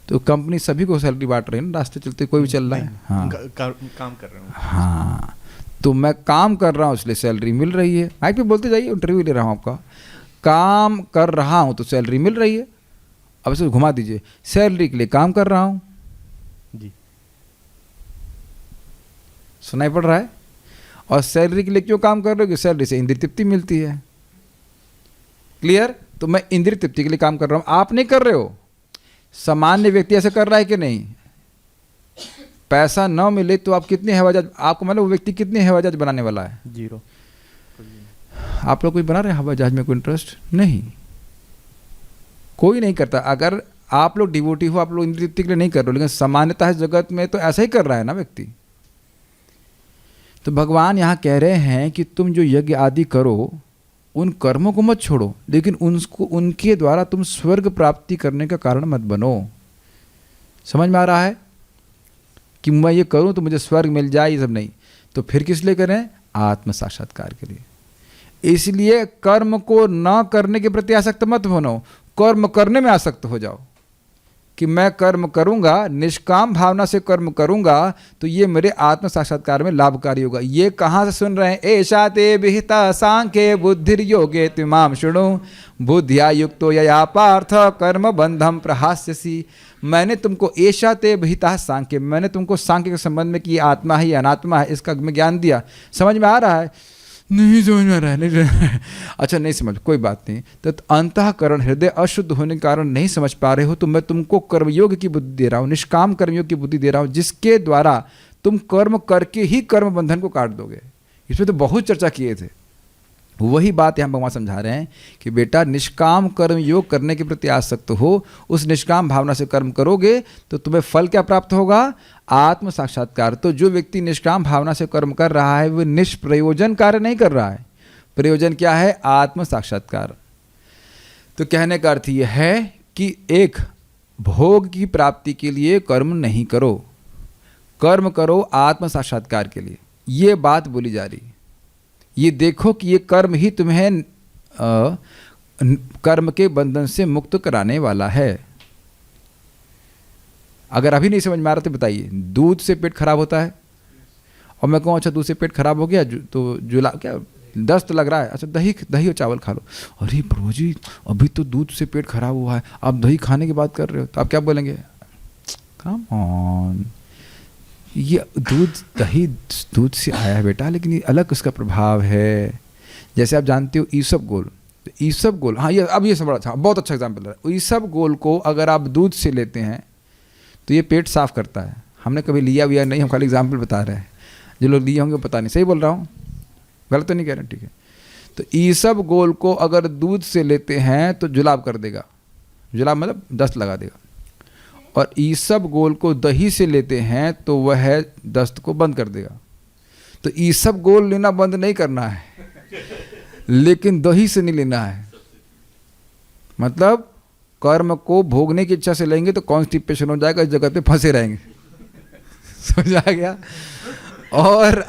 तो कंपनी सभी को सैलरी बांट रही है ना, रास्ते चलते कोई भी चल रहा है। हाँ, काम कर रहे हो। हाँ, तो मैं काम कर रहा हूँ इसलिए सैलरी मिल रही है। माइक पे बोलते जाइए, इंटरव्यू ले रहा हूँ आपका। काम कर रहा हूँ तो सैलरी मिल रही है। अब इसे घुमा दीजिए, सैलरी के लिए काम कर रहा हूँ जी, सुनाई पड़ रहा है। और सैलरी के लिए क्यों काम कर रहे हो? सैलरी से इंद्रिय तृप्ति मिलती है। क्लियर? तो मैं इंद्रिय तृप्ति के लिए काम कर रहा हूँ, आप नहीं कर रहे हो। सामान्य व्यक्ति ऐसे कर रहा है कि नहीं? पैसा न मिले तो आप कितने हवाई जहाज, आपको मतलब वो व्यक्ति कितने हवाई जहाज बनाने वाला है? 0। आप लोग कोई बना रहे हैं हवाई जहाज में? कोई इंटरेस्ट नहीं, कोई नहीं करता। अगर आप लोग डिवोटी हो, आप लोग इंद्रिय तृप्ति के लिए नहीं कर रहे हो, लेकिन सामान्यतः जगत में तो ऐसा ही कर रहा है ना व्यक्ति। तो भगवान यहाँ कह रहे हैं कि तुम जो यज्ञ आदि करो उन कर्मों को मत छोड़ो, लेकिन उनके द्वारा तुम स्वर्ग प्राप्ति करने का कारण मत बनो। समझ में आ रहा है कि मैं ये करूं तो मुझे स्वर्ग मिल जाए, ये सब नहीं। तो फिर किस लिए करें? आत्म साक्षात्कार के लिए। इसलिए कर्म को न करने के प्रति आसक्त मत होना, कर्म करने में आसक्त हो जाओ कि मैं कर्म करूंगा, निष्काम भावना से कर्म करूंगा तो ये मेरे आत्म साक्षात्कार में लाभकारी होगा। ये कहाँ से सुन रहे हैं? ऐशा ते विहिता सांख्ये बुद्धिर्योगे त्विमाम शृणु बुद्धिया युक्तो यया पार्थ कर्म बंधम प्रहास्यसि। मैंने तुमको ऐशा ते विहिता सांख्य, मैंने तुमको सांख्य के संबंध में कि ये आत्मा है या अनात्मा है इसका मैं ज्ञान दिया। समझ में आ रहा है? नहीं समझ में आ रहा है, नहीं रहा है। अच्छा नहीं समझ, कोई बात नहीं। तो अंतःकरण हृदय अशुद्ध होने के कारण नहीं समझ पा रहे हो, तो मैं तुमको कर्मयोग की बुद्धि दे रहा हूँ, निष्काम कर्मयोग की बुद्धि दे रहा हूँ, जिसके द्वारा तुम कर्म करके ही कर्म बंधन को काट दोगे। इसमें तो बहुत चर्चा किए थे। वही बात यहाँ भगवान समझा रहे हैं कि बेटा निष्काम कर्म योग करने के प्रति आसक्त हो, उस निष्काम भावना से कर्म करोगे तो तुम्हें फल क्या प्राप्त होगा? आत्म साक्षात्कार। तो जो व्यक्ति निष्काम भावना से कर्म कर रहा है वो निष्प्रयोजन कार्य नहीं कर रहा है। प्रयोजन क्या है? आत्म साक्षात्कार। तो कहने का अर्थ यह है कि एक भोग की प्राप्ति के लिए कर्म नहीं करो, कर्म करो आत्म साक्षात्कार के लिए। ये बात बोली जा रही है। ये देखो कि ये कर्म ही तुम्हें कर्म के बंधन से मुक्त कराने वाला है। अगर अभी नहीं समझ में आ रहा तो बताइए, दूध से पेट खराब होता है और मैं कहूँ अच्छा दूध से पेट खराब हो गया तो जुला क्या दस्त लग रहा है, अच्छा दही दही और चावल खा लो। अरे प्रभु जी अभी तो दूध से पेट खराब हुआ है, आप दही खाने की बात कर रहे हो, तो आप क्या बोलेंगे? कम ऑन, ये दूध दही दूध से आया है बेटा, लेकिन ये अलग उसका प्रभाव है। जैसे आप जानते हो ईसबगोल, तो ईसबगोल, हाँ ये अब ये सब बड़ा अच्छा बहुत अच्छा एग्जाम्पल है। ईसबगोल को अगर आप दूध से लेते हैं तो ये पेट साफ करता है। हमने कभी लिया हुआ नहीं, हम खाली एग्जाम्पल बता रहे हैं। जो लोग लिए होंगे पता नहीं, सही बोल रहा हूँ, गलत तो नहीं कह रहे? ठीक है। तो ईसबगोल को अगर दूध से लेते हैं तो जुलाब कर देगा, जुलाब मतलब दस्त लगा देगा। और ईसबगोल को दही से लेते हैं तो वह दस्त को बंद कर देगा। तो ईसबगोल लेना बंद नहीं करना है, लेकिन दही से नहीं लेना है। मतलब कर्म को भोगने की इच्छा से लेंगे तो कॉन्स्टिपेशन हो जाएगा, इस जगह पे फंसे रहेंगे। समझ आ गया? और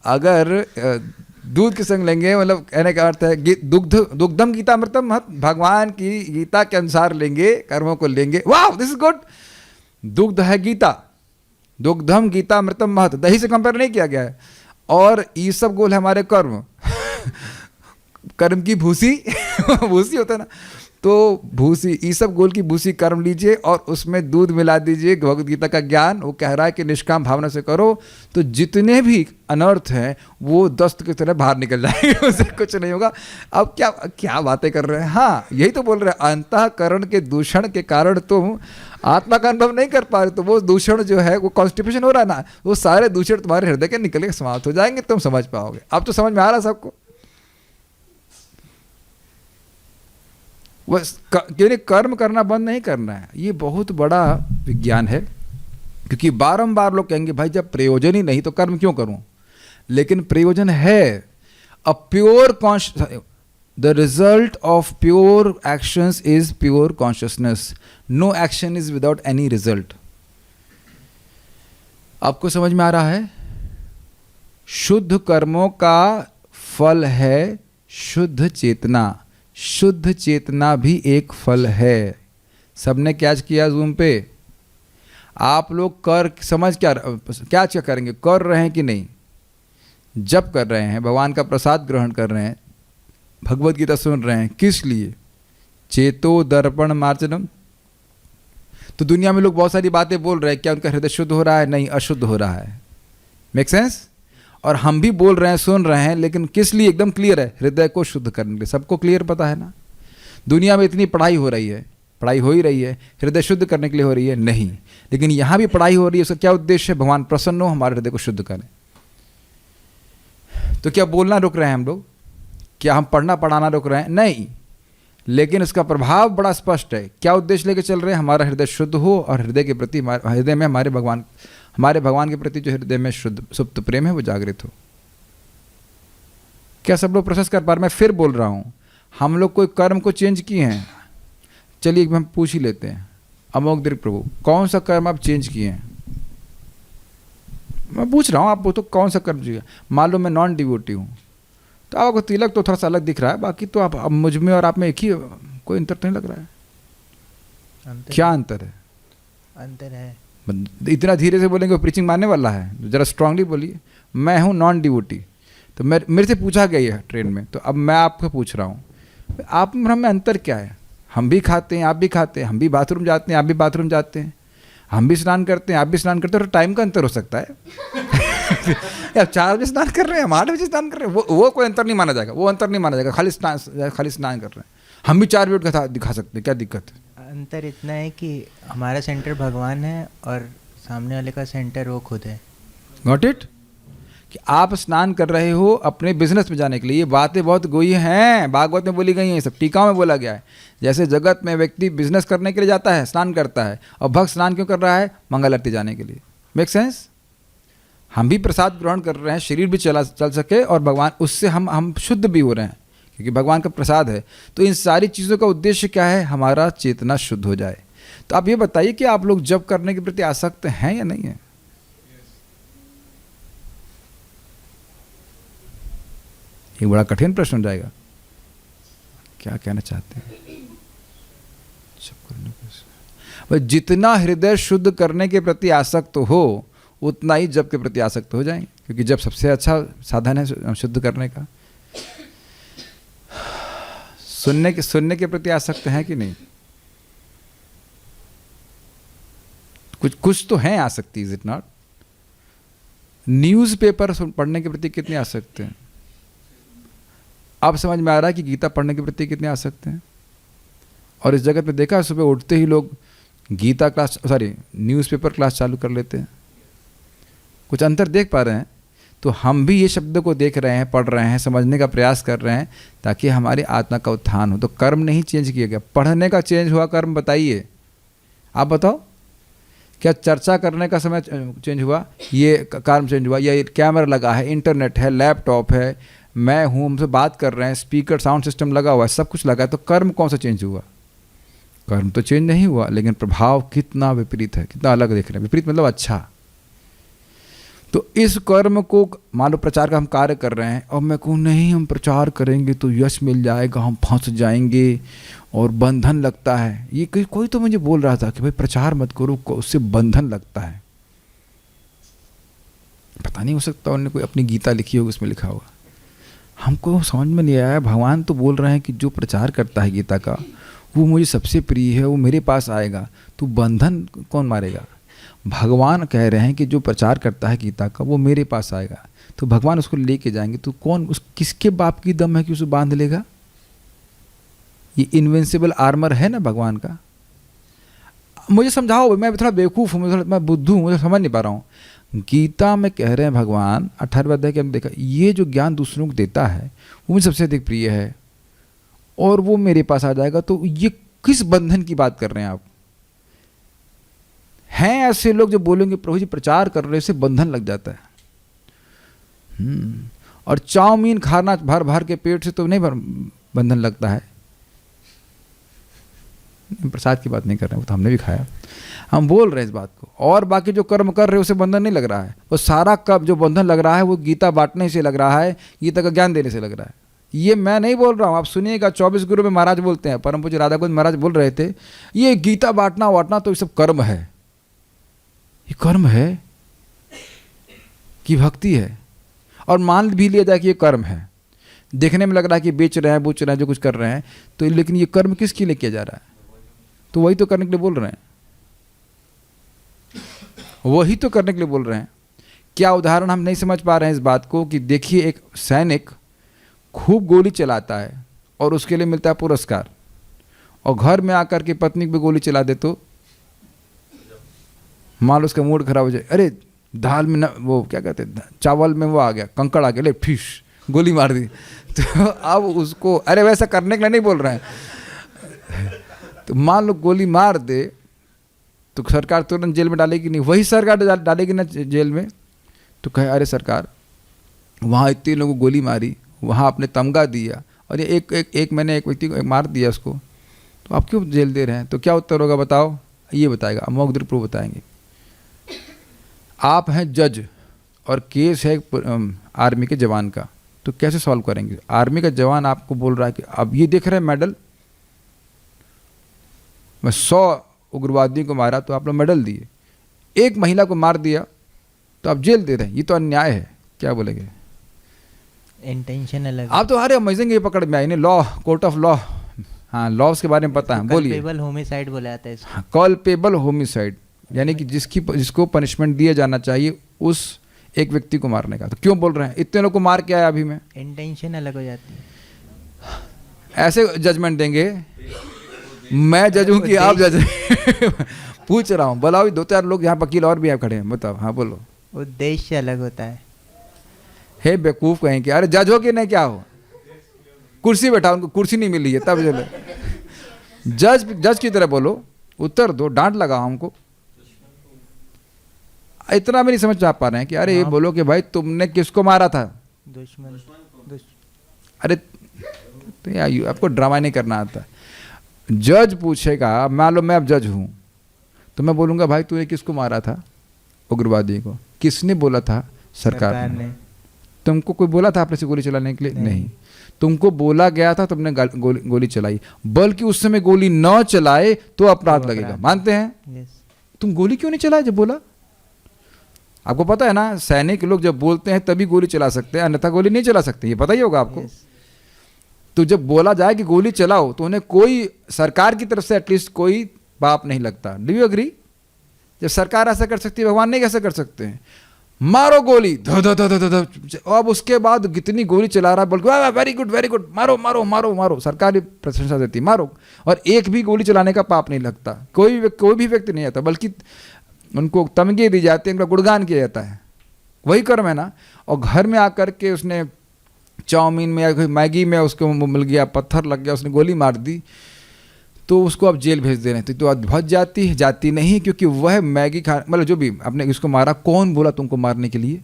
अगर दूध के संग लेंगे, मतलब कहने का अर्थ है दुग्धम गीता अमृतम, भगवान की गीता के अनुसार लेंगे, कर्मों को लेंगे। वाह दिस इज गुड। दुग्ध है गीता, दुग्धम गीता अमृतम महत, दही से कंपेयर नहीं किया गया है। और ईसबगोल है हमारे कर्म। कर्म की भूसी भूसी होता है ना, तो भूसी ईसबगोल की भूसी कर्म लीजिए और उसमें दूध मिला दीजिए, भगवद गीता का ज्ञान। वो कह रहा है कि निष्काम भावना से करो तो जितने भी अनर्थ हैं वो दस्त की तरह बाहर निकल जाएंगे, उससे कुछ नहीं होगा। अब क्या क्या बातें कर रहे हैं? हाँ यही तो बोल रहे हैं, अंतःकरण के दूषण के कारण तुम आत्मा का अनुभव नहीं कर पा रहे, तो वो दूषण जो है वो कॉन्स्टिपेशन हो रहा है ना, वो सारे दूषण तुम्हारे हृदय के निकल के समाप्त हो जाएंगे, तुम समझ पाओगे। अब तो समझ में आ रहा है सबको? बस क्योंकि कर्म करना बंद नहीं करना है, ये बहुत बड़ा विज्ञान है। क्योंकि बारंबार लोग कहेंगे भाई जब प्रयोजन ही नहीं तो कर्म क्यों करूं, लेकिन प्रयोजन है। A pure the result of pure actions is pure consciousness. No action is without any result. आपको समझ में आ रहा है? शुद्ध कर्मों का फल है शुद्ध चेतना। शुद्ध चेतना भी एक फल है। सबने कैच किया जूम पे? आप लोग कर समझ क्या करेंगे, कर रहे हैं कि नहीं? जब कर रहे हैं, भगवान का प्रसाद ग्रहण कर रहे हैं, भगवद गीता सुन रहे हैं, किस लिए? चेतो दर्पण मार्जनम। तो दुनिया में लोग बहुत सारी बातें बोल रहे हैं, क्या उनका हृदय शुद्ध हो रहा है? नहीं, अशुद्ध हो रहा है। Make sense? और हम भी बोल रहे हैं, सुन रहे हैं, लेकिन किस लिए? एकदम क्लियर है, हृदय को शुद्ध करने के लिए। सबको क्लियर पता है ना? दुनिया में इतनी पढ़ाई हो रही है, पढ़ाई हो ही रही है, हृदय शुद्ध करने के लिए हो रही है? नहीं। लेकिन यहाँ भी पढ़ाई हो रही है, उसका क्या उद्देश्य है? भगवान प्रसन्न हो, हमारे हृदय को शुद्ध करें। तो क्या बोलना रुक रहे हैं हम लोग? क्या हम पढ़ना पढ़ाना रुक रहे हैं? नहीं। लेकिन इसका प्रभाव बड़ा स्पष्ट है। क्या उद्देश्य लेके चल रहे हैं? हमारा हृदय शुद्ध हो और हृदय के प्रति, हृदय में हमारे भगवान के प्रति जो हृदय में शुद्ध सुप्त प्रेम है वो जागृत हो। क्या सब लोग प्रोसेस कर पा रहे? मैं फिर बोल रहा हूं, हम लोग कोई कर्म को चेंज किए हैं? चलिए हम पूछ ही लेते हैं। अमोघ दीर्घ प्रभु, कौन सा कर्म आप चेंज किए हैं? मैं पूछ रहा हूँ आप वो तो कौन सा कर्म चाहिए। मान लो मैं नॉन डिवोटी हूँ तो आपको तिलक तो थोड़ा सा अलग दिख रहा है, बाकी तो आप अब मुझ में और आप में एक ही, कोई अंतर तो नहीं लग रहा है। क्या अंतर है? अंतर है। इतना धीरे से बोलेंगे वो प्रीचिंग मानने वाला है? ज़रा स्ट्रांगली बोलिए। मैं हूँ नॉन डिवोटी, तो मेरे से पूछा गया है ट्रेन में, तो अब मैं आपको पूछ रहा हूँ आप हम में अंतर क्या है? हम भी खाते हैं आप भी खाते हैं, हम भी बाथरूम जाते हैं आप भी बाथरूम जाते हैं, हम भी स्नान करते हैं आप भी स्नान करते हैं, तो टाइम का अंतर हो सकता है। आप 4 बजे स्नान कर रहे हैं, हम 8 बजे स्नान कर रहे हैं, वो कोई अंतर नहीं माना जाएगा, वो अंतर नहीं माना जाएगा। खाली स्नान कर रहे हैं, हम भी 4 बजे का दिखा सकते हैं, क्या दिक्कत है? अंतर इतना है कि हमारा सेंटर भगवान है और सामने वाले का सेंटर वो खुद है। Got it? कि आप स्नान कर रहे हो अपने बिजनेस में जाने के लिए। ये बातें बहुत गोई हैं, भागवत में बोली गई हैं, सब टीकाओं में बोला गया है। जैसे जगत में व्यक्ति बिजनेस करने के लिए जाता है, स्नान करता है, और भक्त स्नान क्यों कर रहा है? मंगल आरती जाने के लिए। Make sense? हम भी प्रसाद ग्रहण कर रहे हैं, शरीर भी चल सके, और भगवान उससे हम शुद्ध भी हो रहे हैं क्योंकि भगवान का प्रसाद है। तो इन सारी चीज़ों का उद्देश्य क्या है? हमारा चेतना शुद्ध हो जाए। तो आप ये बताइए कि आप लोग जप करने के प्रति आसक्त हैं या नहीं है? ये बड़ा कठिन प्रश्न हो जाएगा। क्या कहना चाहते हैं? जितना हृदय शुद्ध करने के प्रति आसक्त हो उतना ही जप के प्रति आसक्त हो जाएंगे, क्योंकि जप सबसे अच्छा साधन है शुद्ध करने का। सुनने के प्रति आसक्त हैं कि नहीं? कुछ तो है आसक्ति, इज इट नॉट? न्यूज़पेपर पढ़ने के प्रति कितने आसक्त हैं? अब समझ में आ रहा है कि गीता पढ़ने के प्रति कितने आसक्त हैं। और इस जगत पे देखा है, सुबह उठते ही लोग गीता क्लास, न्यूज़पेपर क्लास चालू कर लेते हैं। कुछ अंतर देख पा रहे हैं? तो हम भी ये शब्द को देख रहे हैं, पढ़ रहे हैं, समझने का प्रयास कर रहे हैं ताकि हमारी आत्मा का उत्थान हो। तो कर्म नहीं चेंज किया गया, पढ़ने का चेंज हुआ कर्म। बताइए, आप बताओ, क्या चर्चा करने का समय चेंज हुआ? ये कर्म चेंज हुआ? या कैमरा लगा है, इंटरनेट है, लैपटॉप है, मैं हूँ, हमसे बात कर रहे हैं, स्पीकर साउंड सिस्टम लगा हुआ है, सब कुछ लगा है, तो कर्म कौन सा चेंज हुआ? कर्म तो चेंज नहीं हुआ, लेकिन प्रभाव कितना विपरीत है, कितना अलग देख रहे हैं। विपरीत मतलब अच्छा। तो इस कर्म को मान लो प्रचार का हम कार्य कर रहे हैं, और मैं कहूँ नहीं हम प्रचार करेंगे तो यश मिल जाएगा, हम फंस जाएंगे और बंधन लगता है। ये कोई तो मुझे बोल रहा था कि भाई प्रचार मत करो, उससे बंधन लगता है। पता नहीं, हो सकता उन्होंने कोई अपनी गीता लिखी होगी, उसमें लिखा होगा। हमको समझ में नहीं आया। भगवान तो बोल रहे हैं कि जो प्रचार करता है गीता का वो मुझे सबसे प्रिय है, वो मेरे पास आएगा, तो बंधन कौन मारेगा? भगवान कह रहे हैं कि जो प्रचार करता है गीता का वो मेरे पास आएगा, तो भगवान उसको लेके जाएंगे। तो कौन, उस किसके बाप की दम है कि उसे बांध लेगा? ये इनविंसिबल आर्मर है ना भगवान का। मुझे समझाओ, मैं थोड़ा बेवकूफ़ हूँ, मैं बुद्धू हूँ, मुझे समझ नहीं पा रहा हूँ। गीता में कह रहे हैं भगवान 18वें अध्याय के हमने देखा, ये जो ज्ञान दूसरों को देता है वो मुझे सबसे अधिक प्रिय है और वो मेरे पास आ जाएगा। तो ये किस बंधन की बात कर रहे हैं आप? हैं ऐसे लोग जो बोलेंगे प्रभु जी प्रचार कर रहे से बंधन लग जाता है। और चाउमीन खाना भर भर के पेट से तो नहीं बंधन लगता है। प्रसाद की बात नहीं कर रहे हैं, वो तो हमने भी खाया। हम बोल रहे हैं इस बात को। और बाकी जो कर्म कर रहे हैं उसे बंधन नहीं लग रहा है। वो सारा कब जो बंधन लग रहा है वो गीता बांटने से लग रहा है, गीता का ज्ञान देने से लग रहा है। ये मैं नहीं बोल रहा हूँ, आप सुनिएगा। 24 गुरु में महाराज बोलते हैं, परम पूज्य राधा गोविंद महाराज बोल रहे थे, ये गीता बांटना वाटना तो ये सब कर्म है। ये कर्म है कि भक्ति है? और मान भी लिया जाए कि ये कर्म है, देखने में लग रहा है कि बेच रहे हैं बूच रहे हैं जो कुछ कर रहे हैं, तो लेकिन ये कर्म किसके लिए किया जा रहा है? तो वही तो करने के लिए बोल रहे हैं, वही तो करने के लिए बोल रहे हैं। क्या उदाहरण हम नहीं समझ पा रहे हैं इस बात को कि देखिए एक सैनिक खूब गोली चलाता है और उसके लिए मिलता है पुरस्कार, और घर में आकर के पत्नी पे गोली चला दे तो मान लो उसका मूड खराब हो जाए, अरे दाल में वो क्या कहते हैं, चावल में वो आ गया, कंकड़ आ गया, ले फिश गोली मार दी। तो अब उसको अरे वैसा करने के लिए नहीं बोल रहे हैं, तो मान लो गोली मार दे तो सरकार तुरंत जेल में डालेगी नहीं? वही सरकार डालेगी ना जेल में, तो कहे अरे सरकार वहाँ इतने लोगों को गोली मारी, वहाँ आपने तमगा दिया और ये एक मैंने एक व्यक्ति को मार दिया उसको, तो आप क्यों जेल दे रहे हैं? तो क्या उत्तर होगा बताओ? ये बताएगा, अमोघ प्रभु बताएंगे। आप हैं जज, और केस है आर्मी के जवान का, तो कैसे सॉल्व करेंगे? आर्मी का जवान आपको बोल रहा है कि अब ये देख रहे हैं मेडल, मैं 100 उग्रवादियों को मारा तो आप लोग मेडल दिए, एक महिला को मार दिया तो आप जेल दे रहे हैं, ये तो अन्याय है, क्या बोलेंगे? इंटेंशन अलग आप तो अरे अमेजिंग, ये पकड़ में आई ने लॉ, कोर्ट ऑफ लॉ, हाँ लॉस के बारे में पता है, बोलिए। कल्पेबल होमिसाइड बोला जाता है इसको। कल्पेबल होमिसाइड यानी कि जिसको पनिशमेंट दिया जाना चाहिए उस एक व्यक्ति को मारने का, तो क्यों बोल रहे हैं इतने लोग को मार के आया अभी में? इंटेंशन अलग हो जाती है। ऐसे जजमेंट देंगे, मैं जज हूँ कि आप जज? पूछ रहा हूँ, बोला 2-4 लोग यहाँ वकील और भी आप खड़े हैं, बताओ। हाँ बोलो। उद्देश्य अलग होता है। हे बेवकूफ़ कहें कि अरे जज हो कि नहीं, क्या हो, कुर्सी बैठा, उनको कुर्सी नहीं मिली है तब चलो। जज की तरह बोलो, उत्तर दो, डांट लगाओ हमको। इतना भी नहीं समझ पा रहे हैं कि अरे ये बोलो कि भाई तुमने किसको मारा था? दुश्मन। अरे तो यार आपको ड्रामा नहीं करना आता। जज पूछेगा, मान लो मैं अब जज हूँ, तो मैं बोलूँगा भाई तूने किसको मारा था? उग्रवादी को। किसने बोला था? सरकार ने। तुमको कोई बोला था आपने से गोली चलाने के लिए? नहीं। तुमको बोला गया था, तुमने गोली चलाई, बल्कि उस समय गोली न चलाए तो अपराध लगेगा, मानते हैं? तुम गोली क्यों नहीं चलाए जब बोला? आपको पता है ना, सैनिक लोग जब बोलते हैं तभी गोली चला सकते हैं, अन्यथा गोली नहीं चला सकते, ये पता ही होगा आपको। तो जब बोला जाए कि गोली चलाओ तो उन्हें कोई सरकार की तरफ से एटलीस्ट कोई पाप नहीं लगता। Do you agree? जब सरकार ऐसा कर सकती है, भगवान नहीं कैसे कर सकते हैं? मारो गोली, धो धो धो धो धो। अब उसके बाद कितनी गोली चला रहा है, बोल वेरी गुड वेरी गुड, मारो मारो मारो मारो, सरकार भी प्रशंसा देती, मारो। और एक भी गोली चलाने का पाप नहीं लगता, कोई भी व्यक्ति नहीं आता, बल्कि उनको तमगे दी जाती है, उनका गुणगान किया जाता है, वही कर्म है ना। और घर में आकर के उसने चाउमीन में या मैगी में उसको मिल गया, पत्थर लग गया, उसने गोली मार दी, तो उसको अब जेल भेज दे रहे थे। तो आज बहुत जाती नहीं, क्योंकि वह मैगी खा, मतलब जो भी आपने इसको मारा, कौन बोला तुमको मारने के लिए?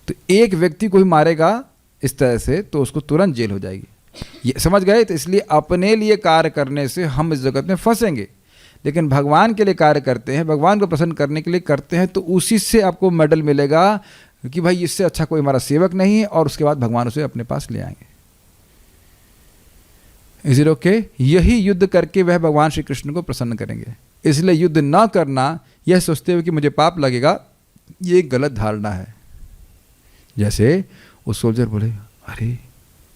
तो एक व्यक्ति को ही मारेगा इस तरह से तो उसको तुरंत जेल हो जाएगी, ये समझ गए? तो इसलिए अपने लिए कार्य करने से हम इस जगत में फंसेंगे, लेकिन भगवान के लिए कार्य करते हैं, भगवान को प्रसन्न करने के लिए करते हैं, तो उसी से आपको मेडल मिलेगा कि भाई इससे अच्छा कोई हमारा सेवक नहीं है, और उसके बाद भगवान उसे अपने पास ले आएंगे। Is it okay? यही युद्ध करके वह भगवान श्री कृष्ण को प्रसन्न करेंगे। इसलिए युद्ध ना करना, यह सोचते हुए कि मुझे पाप लगेगा, ये एक गलत धारणा है। जैसे वो सोल्जर बोले, अरे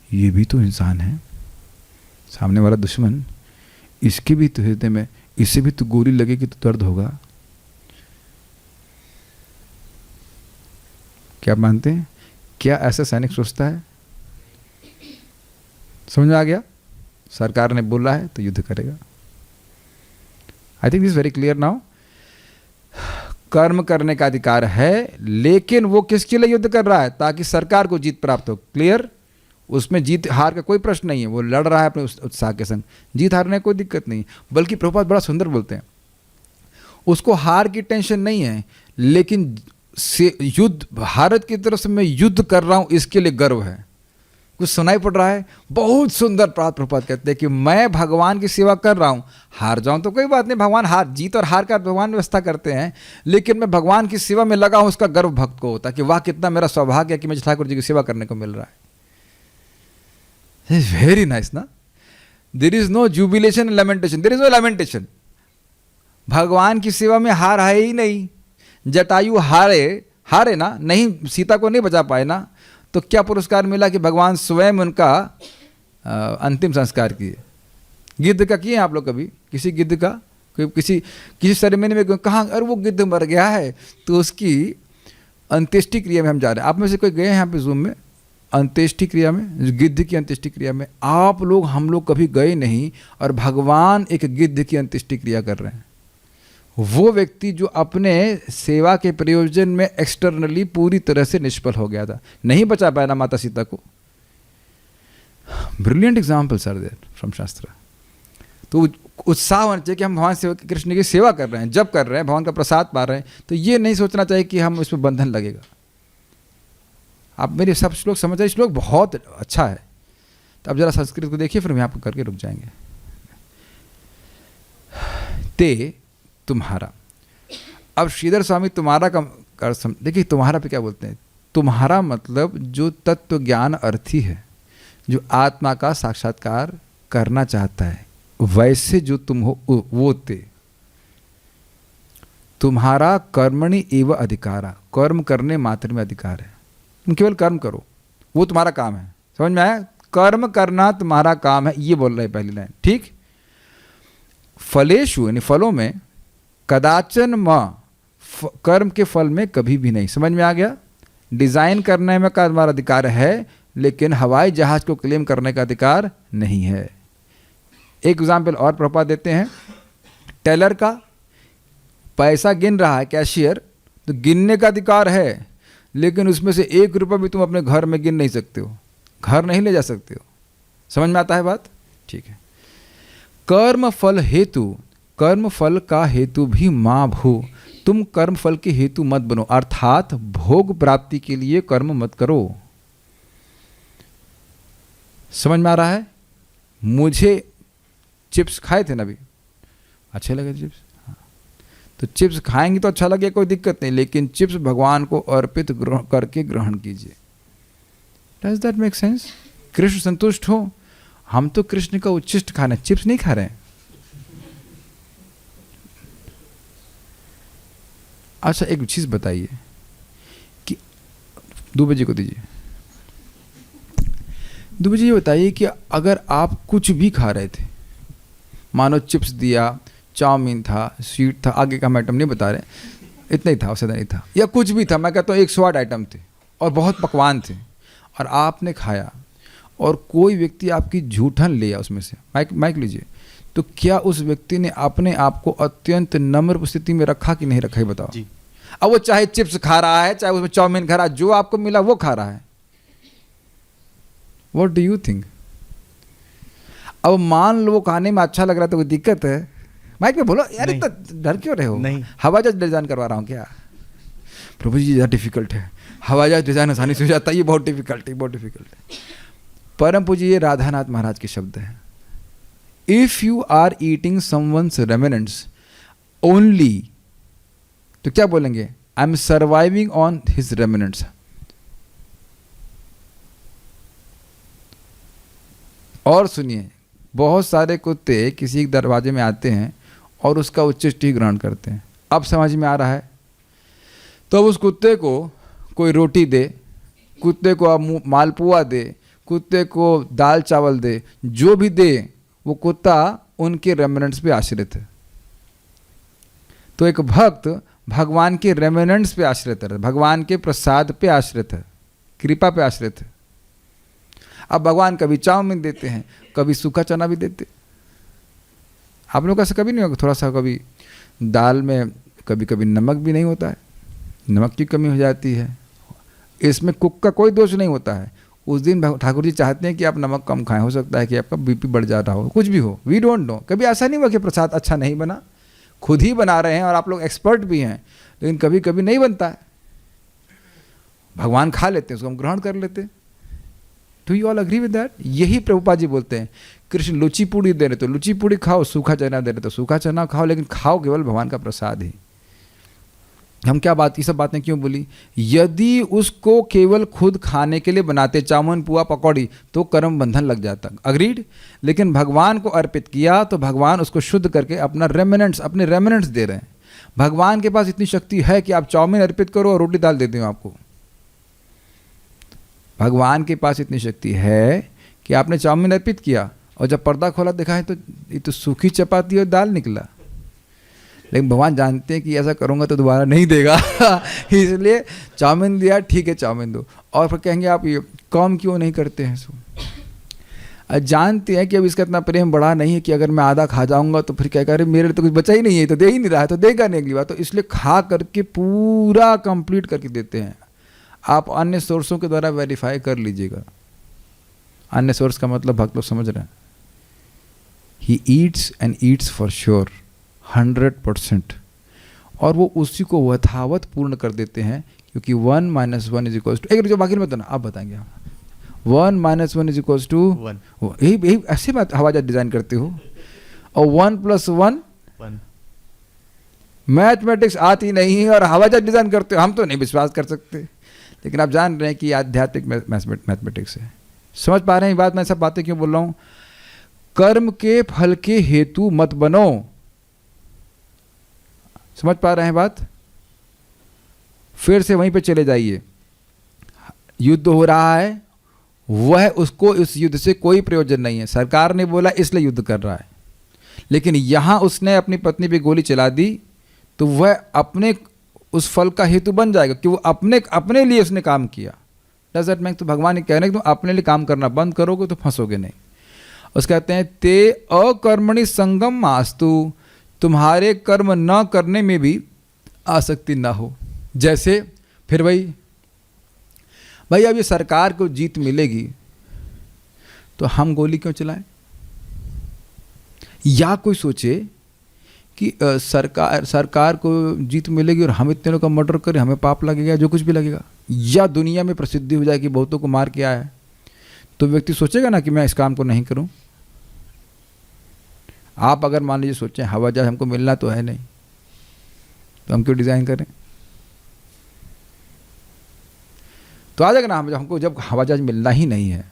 ये भी तो इंसान है, सामने वाला दुश्मन, इसके भी तो हृदय में, इससे भी तो गोली लगेगी तो दर्द होगा। क्या मानते हैं? क्या ऐसा सैनिक सोचता है? समझ में आ गया? सरकार ने बोला है तो युद्ध करेगा। I think this very clear now. कर्म करने का अधिकार है, लेकिन वो किसके लिए युद्ध कर रहा है? ताकि सरकार को जीत प्राप्त हो। क्लियर? उसमें जीत हार का कोई प्रश्न नहीं है, वो लड़ रहा है अपने उत्साह के संग, जीत हारने कोई दिक्कत नहीं। बल्कि प्रभुपाद बड़ा सुंदर बोलते हैं, उसको हार की टेंशन नहीं है, लेकिन से युद्ध, भारत की तरफ से मैं युद्ध कर रहा हूं इसके लिए गर्व है। कुछ सुनाई पड़ रहा है? बहुत सुंदर प्रभुपाद कहते हैं कि मैं भगवान की सेवा कर रहा हूं, हार जाऊं तो कोई बात नहीं, भगवान जीत और हार का भगवान व्यवस्था करते हैं, लेकिन मैं भगवान की सेवा में लगा हूं, उसका गर्व भक्त को होता है कि वाह कितना मेरा सौभाग्य है कि मुझे ठाकुर जी की सेवा करने को मिल रहा है। वेरी नाइस ना? There is no jubilation and lamentation, there is no lamentation. भगवान की सेवा में हार है ही नहीं। जटायु हारे ना, नहीं, सीता को नहीं बचा पाए ना, तो क्या पुरस्कार मिला कि भगवान स्वयं उनका अंतिम संस्कार किए। गिद्ध का किए आप लोग कभी? किसी गिद्ध का किसी सेरेमनी में कहाँ, अरे वो गिद्ध मर गया है, तो उसकी अंत्येष्टि क्रिया में हम जा रहे हैं। आप में से कोई गए हैं यहाँ पे जूम में अंत्येष्टि क्रिया में? गिद्ध की अंत्येष्टि क्रिया में आप लोग, हम लोग कभी गए नहीं, और भगवान एक गिद्ध की अंत्येष्टि क्रिया कर रहे हैं। वो व्यक्ति जो अपने सेवा के प्रयोजन में एक्सटर्नली पूरी तरह से निष्फल हो गया था, नहीं बचा पाया ना माता सीता को। Brilliant examples are there from shastra. तो उत्साह होना चाहिए कि हम भगवान सेवा, कृष्ण की सेवा कर रहे हैं, जब कर रहे हैं, भगवान का प्रसाद पा रहे हैं, तो ये नहीं सोचना चाहिए कि हम इसमें बंधन लगेगा। आप मेरे सब श्लोक समझ रहे? श्लोक बहुत अच्छा है। तो अब जरा संस्कृत को देखिए, फिर हम यहाँ पर करके रुक जाएंगे। ते तुम्हारा, अब श्रीधर स्वामी तुम्हारा साक्षात्कार देखिए तुम्हारा पे क्या बोलते हैं, तुम्हारा मतलब जो तत्व ज्ञान अर्थी है, जो आत्मा का साक्षात्कार करना चाहता है, वैसे जो तुम हो वो ते। तुम्हारा कर्मणि एव अधिकारा, कर्म करने मात्र में अधिकार है, तुम केवल कर्म करो, वो तुम्हारा काम है। समझ में आया? कर्म करना तुम्हारा काम है, ये बोल रहे हैं पहली लाइन, ठीक। फलेषु यानी फलों में, कदाचन कर्म के फल में कभी भी नहीं। समझ में आ गया? डिजाइन करने में का तुम्हारा अधिकार है, लेकिन हवाई जहाज को क्लेम करने का अधिकार नहीं है। एक एग्जाम्पल और प्रभुपाद देते हैं, टेलर का पैसा गिन रहा है कैशियर, तो गिनने का अधिकार है, लेकिन उसमें से 1 रुपया भी तुम अपने घर में गिन नहीं सकते हो, घर नहीं ले जा सकते हो। समझ में आता है बात? ठीक है। कर्म फल हेतु, कर्म फल का हेतु भी मां भू, तुम कर्म फल के हेतु मत बनो, अर्थात भोग प्राप्ति के लिए कर्म मत करो। समझ में आ रहा है? मुझे चिप्स खाए थे ना अभी, अच्छे लगे चिप्स, हाँ। तो चिप्स खाएंगे तो अच्छा लगे, कोई दिक्कत नहीं, लेकिन चिप्स भगवान को अर्पित करके ग्रहण कीजिए। Does that make sense? Krishna संतुष्ट हो। हम तो कृष्ण का उच्छिष्ट खा रहे हैं, चिप्स नहीं खा रहे हैं। अच्छा एक चीज बताइए कि दुबे जी को दीजिए, दुबे जी ये बताइए कि अगर आप कुछ भी खा रहे थे, मानो चिप्स दिया, चाउमीन था, स्वीट था, आगे का हम आइटम नहीं बता रहे, इतना ही था, उससे नहीं था, या कुछ भी था, मैं कहता हूँ 108 आइटम थे और बहुत पकवान थे, और आपने खाया और कोई व्यक्ति आपकी जूठन लिया उसमें से, माइक लीजिए, तो क्या उस व्यक्ति ने अपने आप को अत्यंत नम्र स्थिति में रखा कि नहीं रखा, ही बताओ जी। अब वो चाहे चिप्स खा रहा है, चाहे उसमें चाउमीन खा रहा है, जो आपको मिला वो खा रहा है। What do you think? अब मान लो वो खाने में अच्छा लग रहा है तो कोई दिक्कत है? माइक में बोलो यार, इतना डर क्यों रहे हो? नहीं, हवाई जहाज डिजाइन करवा रहा हूँ क्या? प्रभु जी ज़्यादा डिफिकल्ट है, हवाई जहाज डिजाइन आसानी से हो जाता है, ये बहुत डिफिकल्ट है, बहुत डिफिकल्ट है। परम पूज्य ये राधानाथ महाराज के शब्द हैं, if you are eating someone's remnants only, तो क्या बोलेंगे? I am surviving on his remnants. और सुनिए, बहुत सारे कुत्ते किसी दरवाजे में आते हैं और उसका उच्चिष्ट ही ग्रहण करते हैं। अब समझ में आ रहा है? तो अब उस कुत्ते को कोई रोटी दे, कुत्ते को अब मालपुआ दे, कुत्ते को दाल चावल दे, जो भी दे, वो कुत्ता उनके रेमिनेंट्स पे आश्रित है। तो एक भक्त भगवान के रेमिनेंट्स पे आश्रित है, भगवान के प्रसाद पे आश्रित है, कृपा पे आश्रित है। अब भगवान कभी चाउमीन देते हैं, कभी सूखा चना भी देते। आप लोगों का ऐसा कभी नहीं होगा? थोड़ा सा कभी दाल में कभी कभी नमक भी नहीं होता है, नमक की कमी हो जाती है, इसमें कुक का कोई दोष नहीं होता है। उस दिन ठाकुर जी चाहते हैं कि आप नमक कम खाएं, हो सकता है कि आपका बीपी बढ़ जा रहा हो, कुछ भी हो, वी डोंट नो। कभी ऐसा नहीं हुआ कि प्रसाद अच्छा नहीं बना, खुद ही बना रहे हैं और आप लोग एक्सपर्ट भी हैं, लेकिन कभी कभी नहीं बनता है, भगवान खा लेते हैं, उसको हम ग्रहण कर लेते हैं। Do you all agree with that? यही प्रभुपाद जी बोलते हैं, कृष्ण लुची पूड़ी दे रहे तो लुची पूड़ी खाओ, सूखा चना दे रहे तो सूखा चना खाओ, लेकिन खाओ केवल भगवान का प्रसाद ही। हम क्या बात, ये सब बातें क्यों बोली? यदि उसको केवल खुद खाने के लिए बनाते, चाउमीन पुआ पकौड़ी, तो कर्म बंधन लग जाता, अग्रीड। लेकिन भगवान को अर्पित किया तो भगवान उसको शुद्ध करके अपना रेमिनेंट्स, अपने रेमिनेंट्स दे रहे हैं। भगवान के पास इतनी शक्ति है कि आप चाउमीन अर्पित करो और रोटी दाल दे दें आपको। भगवान के पास इतनी शक्ति है कि आपने चाउमीन अर्पित किया और जब पर्दा खोला देखा है तो ये तो सूखी चपाती और दाल निकला। लेकिन भगवान जानते हैं कि ऐसा करूँगा तो दोबारा नहीं देगा इसलिए चाउमीन दिया, ठीक है चाउमीन दो। और फिर कहेंगे आप ये कम क्यों नहीं करते हैं? सो जानते हैं कि अब इसका इतना प्रेम बढ़ा नहीं है कि अगर मैं आधा खा जाऊंगा तो फिर क्या करे, मेरे लिए तो कुछ बचा ही नहीं है, तो दे ही नहीं रहा है, तो देगा नहीं अगली बार, तो इसलिए खा करके पूरा कंप्लीट करके देते हैं। आप अन्य सोर्सों के द्वारा वेरीफाई कर लीजिएगा। अन्य सोर्स का मतलब भक्त लोग समझ रहे हैं, he eats and Yeats for sure 100%, और वो उसी को यथावत पूर्ण कर देते हैं, क्योंकि 1 - 1 = एक जो बाकी बताना आप बताएंगे, 1 - 1 = 1। यही ऐसे बात हवाई जहाज डिजाइन करते हो, और 1 + 1 मैथमेटिक्स आती नहीं है और हवाई जहाज डिज़ाइन करते हो, हम तो नहीं विश्वास कर सकते। लेकिन आप जान रहे हैं कि आध्यात्मिक मैथमेटिक्स है। समझ पा रहे हैं ये बात, मैं सब बातें क्यों बोल रहा हूँ? कर्म के फल के हेतु मत बनो। समझ पा रहे हैं बात? फिर से वहीं पे चले जाइए। युद्ध हो रहा है, वह उसको इस युद्ध से कोई प्रयोजन नहीं है, सरकार ने बोला इसलिए युद्ध कर रहा है, लेकिन यहाँ उसने अपनी पत्नी पे गोली चला दी तो वह अपने उस फल का हेतु बन जाएगा कि वो अपने लिए उसने काम किया। डज़ मीन, तो भगवान ये कह रहे हैं कि तुम अपने लिए काम करना बंद करोगे तो फंसोगे नहीं। उस कहते हैं ते अकर्मणि संगम मास्तु, तुम्हारे कर्म न करने में भी आसक्ति ना हो। जैसे फिर भाई अब ये सरकार को जीत मिलेगी तो हम गोली क्यों चलाएं? या कोई सोचे कि सरकार को जीत मिलेगी और हम इतने लोग का मर्डर करें, हमें पाप लगेगा, जो कुछ भी लगेगा, या दुनिया में प्रसिद्धि हो जाए कि बहुतों को मार के आया है, तो व्यक्ति सोचेगा ना कि मैं इस काम को नहीं करूं। आप अगर मान लीजिए सोचें हवाई जहाज हमको मिलना तो है नहीं, तो हम क्यों डिज़ाइन करें? तो आ जाएगा ना, हमको जब हवाई जहाज मिलना ही नहीं है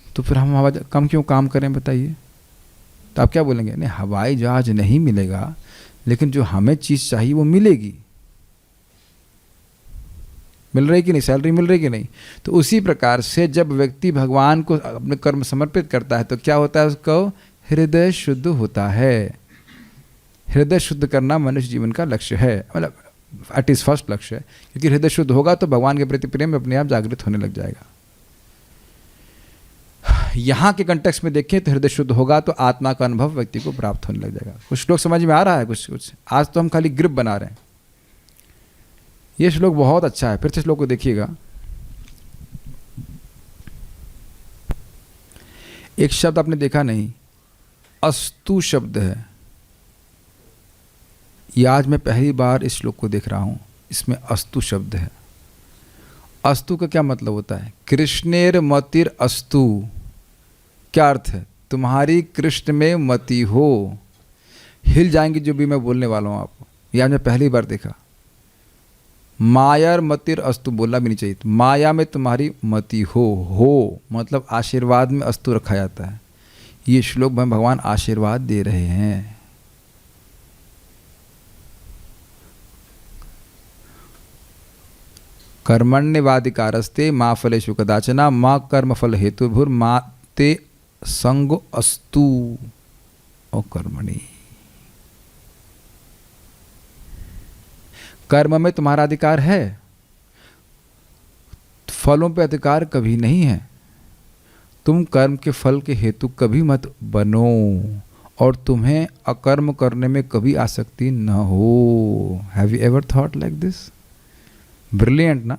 तो फिर हम हवाई कम क्यों काम करें बताइए? तो आप क्या बोलेंगे? नहीं, हवाई जहाज नहीं मिलेगा लेकिन जो हमें चीज़ चाहिए वो मिलेगी। मिल रही कि नहीं? सैलरी मिल रही कि नहीं? तो उसी प्रकार से जब व्यक्ति भगवान को अपने कर्म समर्पित करता है तो क्या होता है? उसको हृदय शुद्ध होता है। हृदय शुद्ध करना मनुष्य जीवन का लक्ष्य है, मतलब एट इज फर्स्ट लक्ष्य है, क्योंकि हृदय शुद्ध होगा तो भगवान के प्रति प्रेम अपने आप जागृत होने लग जाएगा। यहाँ के कंटेक्स्ट में देखें तो हृदय शुद्ध होगा तो आत्मा का अनुभव व्यक्ति को प्राप्त होने लग जाएगा। कुछ श्लोक समझ में आ रहा है? कुछ आज तो हम खाली ग्रिप बना रहे हैं। ये श्लोक बहुत अच्छा है, फिर से श्लोक को देखिएगा। एक शब्द आपने देखा नहीं, अस्तु शब्द है। ये आज मैं पहली बार इस श्लोक को देख रहा हूं, इसमें अस्तु शब्द है। अस्तु का क्या मतलब होता है? कृष्णेर मतिर अस्तु, क्या अर्थ है? तुम्हारी कृष्ण में मति हो। हिल जाएंगे जो भी मैं बोलने वाला हूं आपको, यह मैं पहली बार देखा। मायर मतिर अस्तु बोलना भी नहीं चाहिए, तो माया में तुम्हारी मति हो मतलब आशीर्वाद में अस्तु रखा जाता है। ये श्लोक में भगवान आशीर्वाद दे रहे हैं। कर्मण्यवाधिकारस्ते मा फलेषु कदाचन मा कर्म फल हेतुर्भुर मा ते संगो अस्तु ओ कर्मणि। कर्म में तुम्हारा अधिकार है, फलों पे अधिकार कभी नहीं है। तुम कर्म के फल के हेतु कभी मत बनो और तुम्हें अकर्म करने में कभी आसक्ति न हो। Have you ever thought like this? Brilliant ना?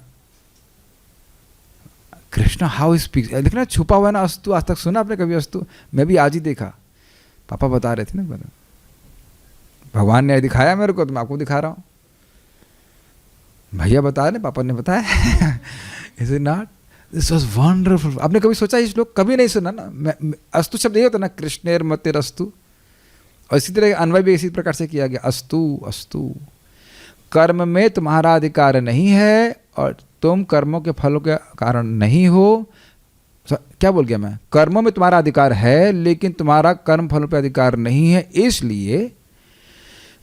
कृष्णा हाउ स्पीक्स, देखना छुपा हुआ है ना अस्तु। आज तक सुना आपने कभी अस्तु? मैं भी आज ही देखा, पापा बता रहे थे ना, भगवान ने दिखाया मेरे को तो मैं आपको दिखा रहा हूँ। भैया बता रहे, पापा ने बताया। Is it not? This was wonderful. आपने कभी सोचा? इस लोग कभी नहीं सुना ना। अस्तु शब्द ये होता ना, कृष्णेर मतिर अस्तु, और इसी तरह अन्वय भी इसी प्रकार से किया गया, अस्तु अस्तु। कर्म में तुम्हारा अधिकार नहीं है और तुम कर्मों के फलों के कारण नहीं हो। क्या बोल गया मैं? कर्मों में तुम्हारा अधिकार है लेकिन तुम्हारा कर्म फलों पर अधिकार नहीं है, इसलिए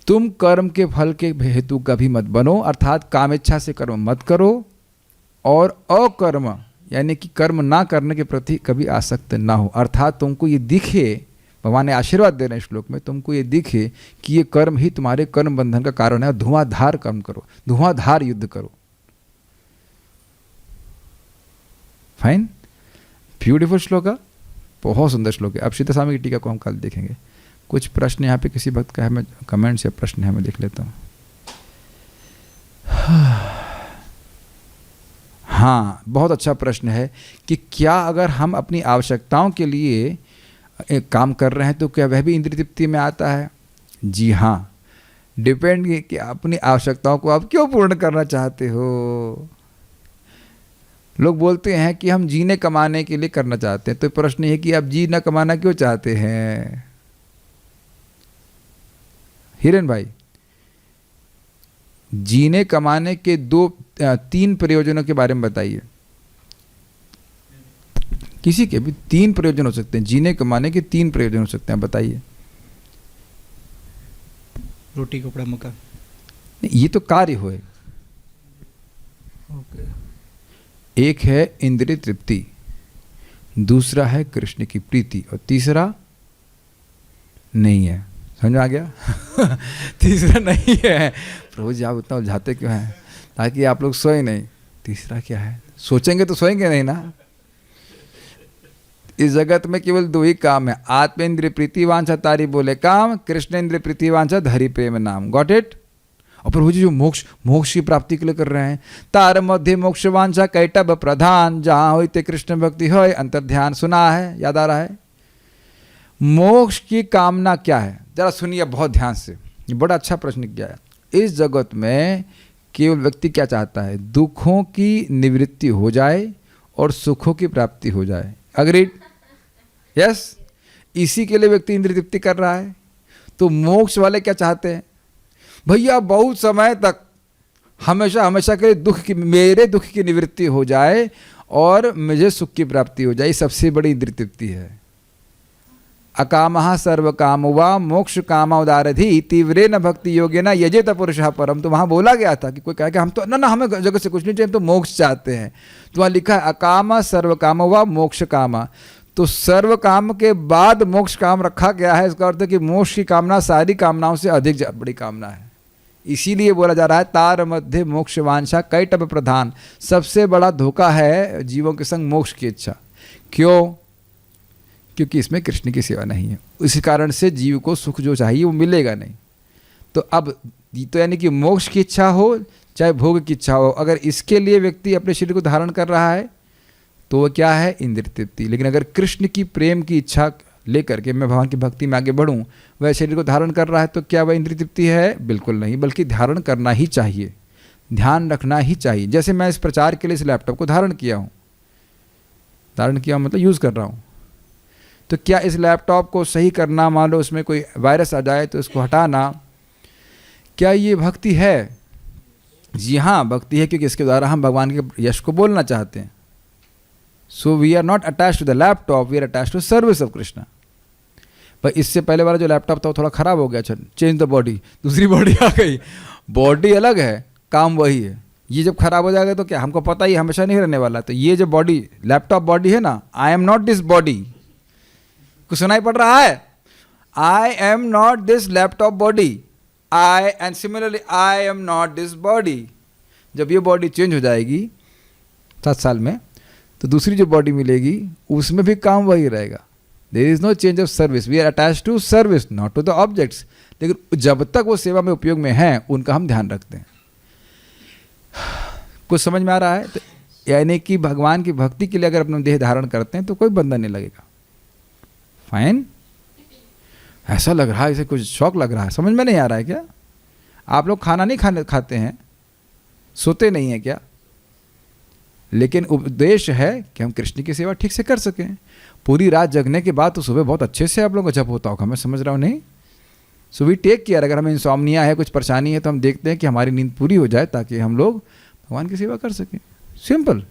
तुम कर्म के फल के हेतु कभी मत बनो, अर्थात कामेच्छा से कर्म मत करो और अकर्म यानी कि कर्म ना करने के प्रति कभी आसक्त ना हो। अर्थात तुमको ये दिखे, भगवान ने आशीर्वाद दे रहे हैं श्लोक में, तुमको ये दिखे कि ये कर्म ही तुम्हारे कर्म बंधन का कारण है। धुआंधार कर्म करो, धुआंधार युद्ध करो। फाइन, ब्यूटीफुल श्लोक है, बहुत सुंदर श्लोक है। अब सीता स्वामी की टीका को हम कल देखेंगे। कुछ प्रश्न यहाँ पे किसी भक्त का है, मैं कमेंट्स या प्रश्न है मैं देख लेता हूँ। हाँ, बहुत अच्छा प्रश्न है कि क्या अगर हम अपनी आवश्यकताओं के लिए एक काम कर रहे हैं तो क्या वह भी इंद्रिय तृप्ति में आता है? जी हाँ, डिपेंड कि अपनी आवश्यकताओं को आप क्यों पूर्ण करना चाहते हो। लोग बोलते हैं कि हम जीने कमाने के लिए करना चाहते हैं, तो प्रश्न ये है कि आप जीना कमाना क्यों चाहते हैं? हिरन भाई, जीने कमाने के तीन प्रयोजनों के बारे में बताइए। किसी के भी तीन प्रयोजन हो सकते हैं, जीने कमाने के तीन प्रयोजन हो सकते हैं, बताइए। रोटी कपड़ा मकान। ये तो कार्य हुए। ओके। एक है इंद्रिय तृप्ति, दूसरा है कृष्ण की प्रीति, और तीसरा नहीं है। समझ आ गया? तीसरा नहीं है। प्रभु जी आप उतना उलझाते क्यों हैं? ताकि आप लोग सोए नहीं। तीसरा क्या है? सोचेंगे तो सोएंगे नहीं ना। इस जगत में केवल दो ही काम है, आत्म इंद्रिय प्रीति वांछा तारी बोले काम, कृष्ण इंद्रिय प्रीति वांछा धरि प्रेम नाम। Got it? और प्रभु जी जो मोक्ष की प्राप्ति के लिए कर रहे हैं, तार मध्य मोक्ष वांछा कैटब प्रधान, जहां होते कृष्ण भक्ति होय अंतर ध्यान। सुना है? याद आ रहा है? मोक्ष की कामना क्या है? जरा सुनिए बहुत ध्यान से, ये बड़ा अच्छा प्रश्न किया है। इस जगत में केवल व्यक्ति क्या चाहता है? दुखों की निवृत्ति हो जाए और सुखों की प्राप्ति हो जाए। अग्रीड? यस। इसी के लिए व्यक्ति इंद्रिय तृप्ति कर रहा है। तो मोक्ष वाले क्या चाहते हैं? भैया बहुत समय तक हमेशा हमेशा के लिए मेरे दुख की निवृत्ति हो जाए और मुझे सुख की प्राप्ति हो जाए। ये सबसे बड़ी इंद्रिय तृप्ति है। अकामः सर्व कामवा मोक्ष कामा उदारधि तीव्रे न भक्ति योगे न यजेत पुरुषः परम। तो वहाँ बोला गया था कि कोई कहे कि हम तो ना हमें जगत से कुछ नहीं चाहिए, हम तो मोक्ष चाहते हैं। तो वहाँ लिखा है अकामा सर्व कामवा मोक्ष कामा। तो सर्व काम के बाद मोक्ष काम रखा गया है। इसका अर्थ है कि मोक्ष की कामना सारी कामनाओं से अधिक बड़ी कामना है। इसीलिए बोला जा रहा है तार मध्य मोक्ष वांछा कैटब प्रधान। सबसे बड़ा धोखा है जीवों के संग मोक्ष की इच्छा। क्यों? क्योंकि इसमें कृष्ण की सेवा नहीं है। इसी कारण से जीव को सुख जो चाहिए वो मिलेगा नहीं। तो अब तो यानी कि मोक्ष की इच्छा हो चाहे भोग की इच्छा हो, अगर इसके लिए व्यक्ति अपने शरीर को धारण कर रहा है तो वह क्या है? इंद्रिय तृप्ति। लेकिन अगर कृष्ण की प्रेम की इच्छा लेकर के मैं भगवान की भक्ति में आगे बढ़ूं, वह शरीर को धारण कर रहा है, तो क्या वह इंद्रिय तृप्ति है? बिल्कुल नहीं, बल्कि धारण करना ही चाहिए, ध्यान रखना ही चाहिए। जैसे मैं इस प्रचार के लिए इस लैपटॉप को धारण किया हूँ, धारण किया मतलब यूज़ कर रहा हूँ। तो क्या इस लैपटॉप को सही करना, मान लो उसमें कोई वायरस आ जाए तो उसको हटाना, क्या ये भक्ति है? जी हाँ, भक्ति है, क्योंकि इसके द्वारा हम भगवान के यश को बोलना चाहते हैं। So we are not attached to the laptop, we are attached to service of Krishna. पर इससे पहले वाला जो लैपटॉप था वो थोड़ा ख़राब हो गया। चेंज द बॉडी, दूसरी बॉडी आ गई। बॉडी अलग है, काम वही है। ये जब खराब हो जाएगा तो क्या, हमको पता ही हमेशा नहीं रहने वाला। तो ये जो बॉडी लैपटॉप बॉडी है ना, I am not this body. कुछ सुनाई पड़ रहा है? I am not this laptop body, I and similarly I am not this body. जब ये बॉडी चेंज हो जाएगी 7 साल में, तो दूसरी जो बॉडी मिलेगी उसमें भी काम वही रहेगा। There is no change of service, we are attach to service not to the objects. लेकिन जब तक वो सेवा में उपयोग में हैं उनका हम ध्यान रखते हैं। कुछ समझ में आ रहा है? तो यानी कि भगवान की भक्ति के लिए अगर अपना देह धारण करते हैं तो कोई बंधन नहीं लगेगा। फाइन? ऐसा लग रहा है, इसे कुछ शौक लग रहा है, समझ में नहीं आ रहा है क्या? आप लोग खाना नहीं खाते हैं, सोते नहीं हैं क्या? लेकिन उद्देश्य है कि हम कृष्ण की सेवा ठीक से कर सकें। पूरी रात जगने के बाद तो सुबह बहुत अच्छे से आप लोगों को जप होता होगा, मैं समझ रहा हूँ नहीं? So we take care. अगर हमें इंसोम्निया है, कुछ परेशानी है, तो हम देखते हैं कि हमारी नींद पूरी हो जाए ताकि हम लोग भगवान की सेवा कर सकें। सिंपल।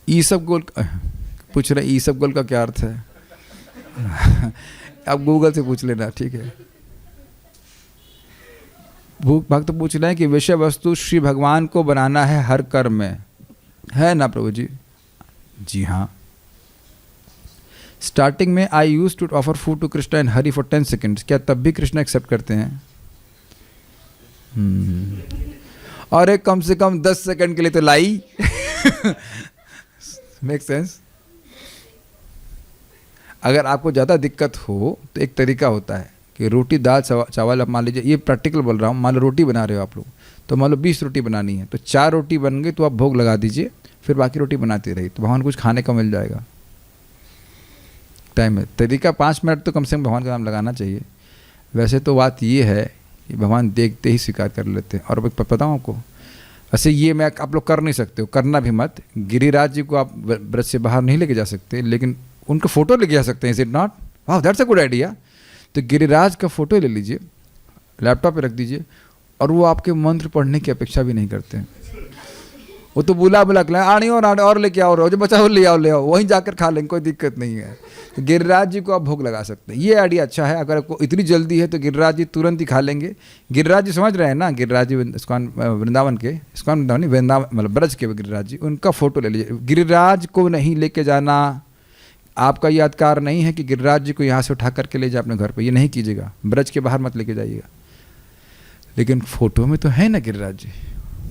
ईसब गोल पूछ रहे, ईसब गोल का क्या अर्थ है? आप गूगल से पूछ लेना, ठीक है। भक्त पूछ रहे हैं कि विषय वस्तु श्री भगवान को बनाना है हर कर्म में, है ना प्रभु जी? जी हाँ। स्टार्टिंग में I use to offer food to Krishna and Hari for 10 seconds, क्या तब भी कृष्णा एक्सेप्ट करते हैं? और एक कम से कम 10 सेकंड के लिए तो लाई। Make sense? अगर आपको ज़्यादा दिक्कत हो तो एक तरीका होता है कि रोटी दाल चावल, आप मान लीजिए, ये प्रैक्टिकल बोल रहा हूँ, मान लो रोटी बना रहे हो आप लोग, तो मान लो 20 रोटी बनानी है, तो 4 रोटी बन गई तो आप भोग लगा दीजिए, फिर बाकी रोटी बनाती रही, तो भगवान कुछ खाने का मिल जाएगा। टाइम है, तरीका 5 मिनट तो कम से कम भगवान का नाम लगाना चाहिए। वैसे तो बात ये है कि भगवान देखते ही स्वीकार कर लेते हैं। और बताऊँ आपको, वैसे ये मैं आप लोग कर नहीं सकते हो, करना भी मत। गिरिराज जी को आप ब्रज से बाहर नहीं लेके जा सकते, लेकिन उनका फ़ोटो लेके जा सकते हैं। Is it not? वाह, दैट्स अ गुड आइडिया। तो गिरिराज का फ़ोटो ले लीजिए, लैपटॉप पे रख दीजिए, और वो आपके मंत्र पढ़ने की अपेक्षा भी नहीं करते हैं। वो तो बुला बुला के आनी और लेके आओ, जो बचा हो ले आओ, वहीं जाकर खा लेंगे, कोई दिक्कत नहीं है। तो गिरिराज जी को आप भोग लगा सकते हैं। ये आइडिया अच्छा है। अगर आपको इतनी जल्दी है तो गिरिराज जी तुरंत ही खा लेंगे। गिरिराज जी समझ रहे हैं ना, गिरिराज जी इस्कॉन वृंदावन के, इस्कॉन वृंदावन नहीं, वृंदावन मतलब ब्रज के गिरिराज जी, उनका फोटो ले लीजिए। गिरिराज को नहीं लेके जाना, आपका ये अधिकार नहीं है कि गिरिराज जी को यहाँ से उठा करके ले जाए अपने घर पर, ये नहीं कीजिएगा। ब्रज के बाहर मत लेके जाइएगा। लेकिन फ़ोटो में तो है ना गिरिराज जी,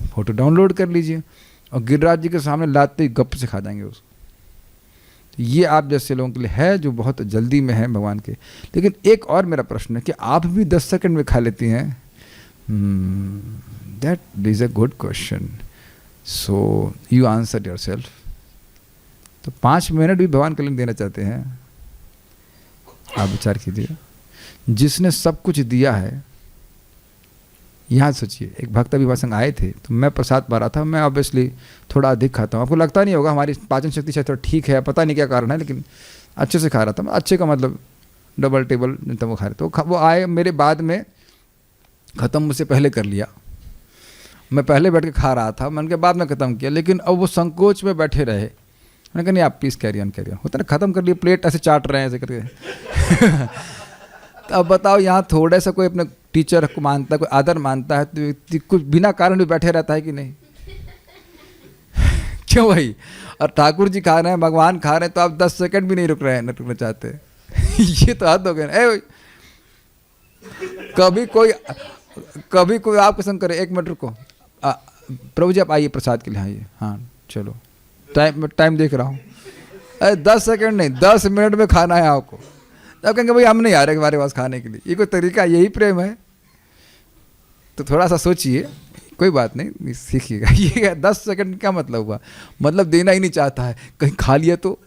फ़ोटो डाउनलोड कर लीजिए और गिरिराज जी के सामने लाते ही गप से खा जाएंगे उसको। तो ये आप जैसे लोगों के लिए है जो बहुत जल्दी में है भगवान के। लेकिन एक और मेरा प्रश्न है कि आप भी 10 सेकंड में खा लेती हैं? That is a good question, so you answer your self. तो 5 मिनट भी भगवान के लिए देना चाहते हैं, आप विचार कीजिए। जिसने सब कुछ दिया है, यहाँ सोचिए, एक भक्त अभी संग आए थे तो मैं प्रसाद पा रहा था। मैं ऑब्वियसली थोड़ा अधिक खाता हूँ, आपको लगता नहीं होगा, हमारी पाचन शक्ति शायद थोड़ा ठीक है, पता नहीं क्या कारण है, लेकिन अच्छे से खा रहा था। अच्छे का मतलब डबल टेबल तो वो खा रहे। तो वो आए मेरे बाद में, ख़त्म मुझसे पहले कर लिया। मैं पहले बैठ के खा रहा था, मैंने के बाद में ख़त्म किया, लेकिन अब वो संकोच में बैठे रहे। मैंने कहा नहीं आप प्लीज़ कैरी ऑन होता ना, ख़त्म कर लिए, प्लेट ऐसे चाट रहे हैं ऐसे करके। तो अब बताओ, यहाँ थोड़ा सा कोई अपने टीचर को मानता है, कोई आदर मानता है, तो व्यक्ति कुछ बिना कारण भी बैठे रहता है कि नहीं? क्यों भाई? और ठाकुर जी खा रहे हैं, भगवान खा रहे हैं, तो आप 10 सेकंड भी नहीं रुकना चाहते। ये तो हद हो गया ना। कभी कोई आपके संग करे, 1 मिनट रुको, प्रभु जी आप आइए प्रसाद के लिए, आइए, हाँ चलो, टाइम देख रहा हूँ। 10 सेकंड नहीं, 10 मिनट में खाना है आपको। तब कहेंगे भाई हम नहीं आ रहे हमारे पास खाने के लिए। ये कोई तरीका? यही प्रेम है? तो थोड़ा सा सोचिए, कोई बात नहीं, सीखिएगा। ये 10 सेकंड क्या मतलब हुआ? मतलब देना ही नहीं चाहता है, कहीं खा लिया तो।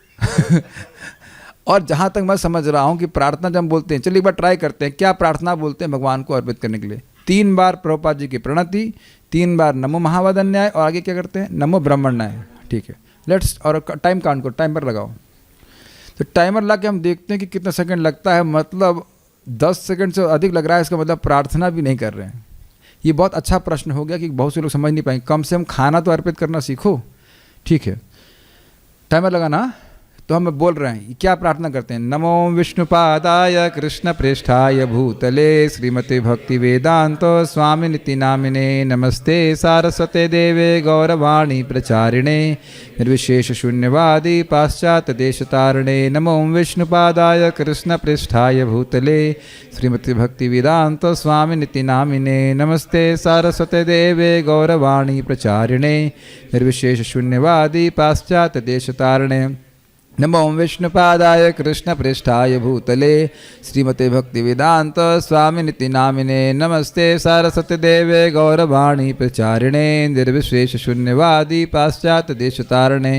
और जहाँ तक मैं समझ रहा हूँ कि प्रार्थना जब हम बोलते हैं, चलिए एक बार ट्राई करते हैं, क्या प्रार्थना बोलते हैं भगवान को अर्पित करने के लिए? 3 बार प्रभुपाद जी की प्रणति, 3 बार नमो महावदन्याय, और आगे क्या करते हैं? नमो ब्रह्मण्याय। ठीक है, लेट्स, और टाइम काउंट करो, टाइमर लगाओ। तो टाइमर ला के हम देखते हैं कि कितना सेकंड लगता है। मतलब 10 सेकंड से अधिक लग रहा है, इसका मतलब प्रार्थना भी नहीं कर रहे हैं। ये बहुत अच्छा प्रश्न हो गया कि बहुत से लोग समझ नहीं पाएंगे। कम से कम खाना तो अर्पित करना सीखो। ठीक है, टाइमर लगाना। तो हम बोल रहे हैं, क्या प्रार्थना करते हैं? नमो विष्णुपादाय कृष्ण प्रेष्ठाय भूतले श्रीमते भक्ति वेदांत स्वामी निति नामिने नमस्ते सारस्वते देवे गौरवाणी प्रचारिणे निर्विशेष शून्यवादी पाश्चात्य देश तारणे। नमो विष्णुपादाय कृष्ण प्रेष्ठाय भूतले श्रीमते भक्ति वेदांत स्वामी निति नामिने नमस्ते सारस्वते देवे गौरवाणी प्रचारिणे निर्विशेष शून्यवादी पाश्चात्य देश तारणे। नमो विष्णुपादाय कृष्ण प्रेष्ठाय भूतले श्रीमते भक्ति वेदांत स्वामी निति नामिने नमस्ते सारस्वती देवे गौरवाणी प्रचारिणे निर्विशेष शून्यवादी पाश्चात्य देश तारणे।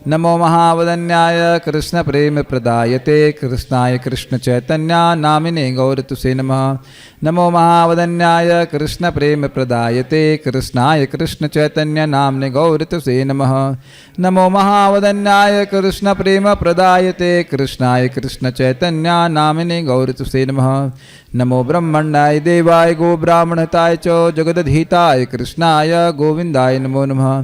नमो महावदन्याय कृष्ण प्रेम प्रदायते कृष्णाय कृष्ण चैतन्य नामिने गौरतुसे नमः। नमो महावदन्याय कृष्ण प्रेम प्रदायते कृष्णाय कृष्ण चैतन्य नामने गौरतुसे नमः। नमो महावदन्याय कृष्ण प्रेम प्रदायते कृष्णाय कृष्ण चैतन्य नामिने गौरतुसे नमः। नमो ब्रह्मण्याय देवाय गो ब्राह्मणताय च जगदधीताय कृष्णाय गोविंदाय नमो नमः।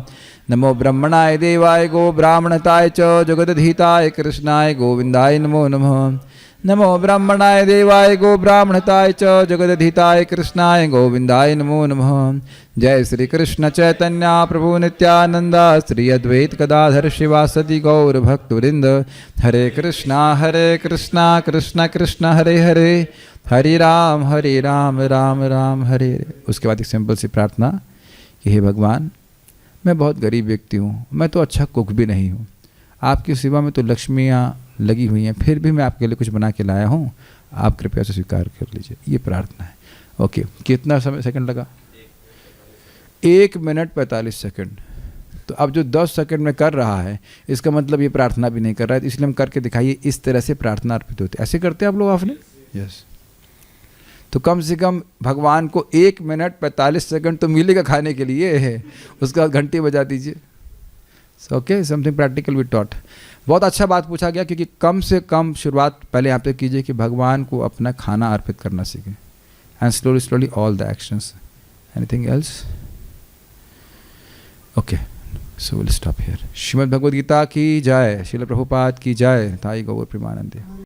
नमो ब्रह्मणाय देवाय गो ब्राह्मणताय च जगदधीताय कृष्णाय गोविंदाय नमो नमः। नमो ब्रह्मणाय देवाय गो ब्राह्मणताय च जगदधीताय कृष्णाय गोविंदाय नमो नमः। जय श्री कृष्ण चैतन्य प्रभु नित्यानंद श्री अद्वैत गदाधर शिवासदि गौर भक्तवृंद। हरे कृष्णा कृष्ण कृष्ण हरे हरे हरे राम राम राम हरे हरे। उसके बाद एक सिंपल सी प्रार्थना कि हे भगवान, मैं बहुत गरीब व्यक्ति हूँ, मैं तो अच्छा कुक भी नहीं हूँ, आपकी सेवा में तो लक्ष्मियाँ लगी हुई हैं, फिर भी मैं आपके लिए कुछ बना के लाया हूँ, आप कृपया से स्वीकार कर लीजिए। ये प्रार्थना है। ओके, कितना समय सेकंड लगा? 1 मिनट 45 सेकंड। तो अब जो 10 सेकंड में कर रहा है, इसका मतलब ये प्रार्थना भी नहीं कर रहा है। इसलिए हम करके दिखाइए, इस तरह से प्रार्थना अर्पित होती है। ऐसे करते हैं आप लोग? आपने यस। तो कम से कम भगवान को 1 मिनट 45 सेकंड तो मिलेगा खाने के लिए है, उसके बाद घंटी बजा दीजिए। Okay, something practical we taught. बहुत अच्छा बात पूछा गया, क्योंकि कम से कम शुरुआत पहले यहाँ पे कीजिए कि भगवान को अपना खाना अर्पित करना सीखें, and slowly all the actions. Anything else? Okay, so we'll stop here. Shrimad Bhagavad Gita की जय, श्रील प्रभुपाद की जय, ताई गौर प्रेमानंदे।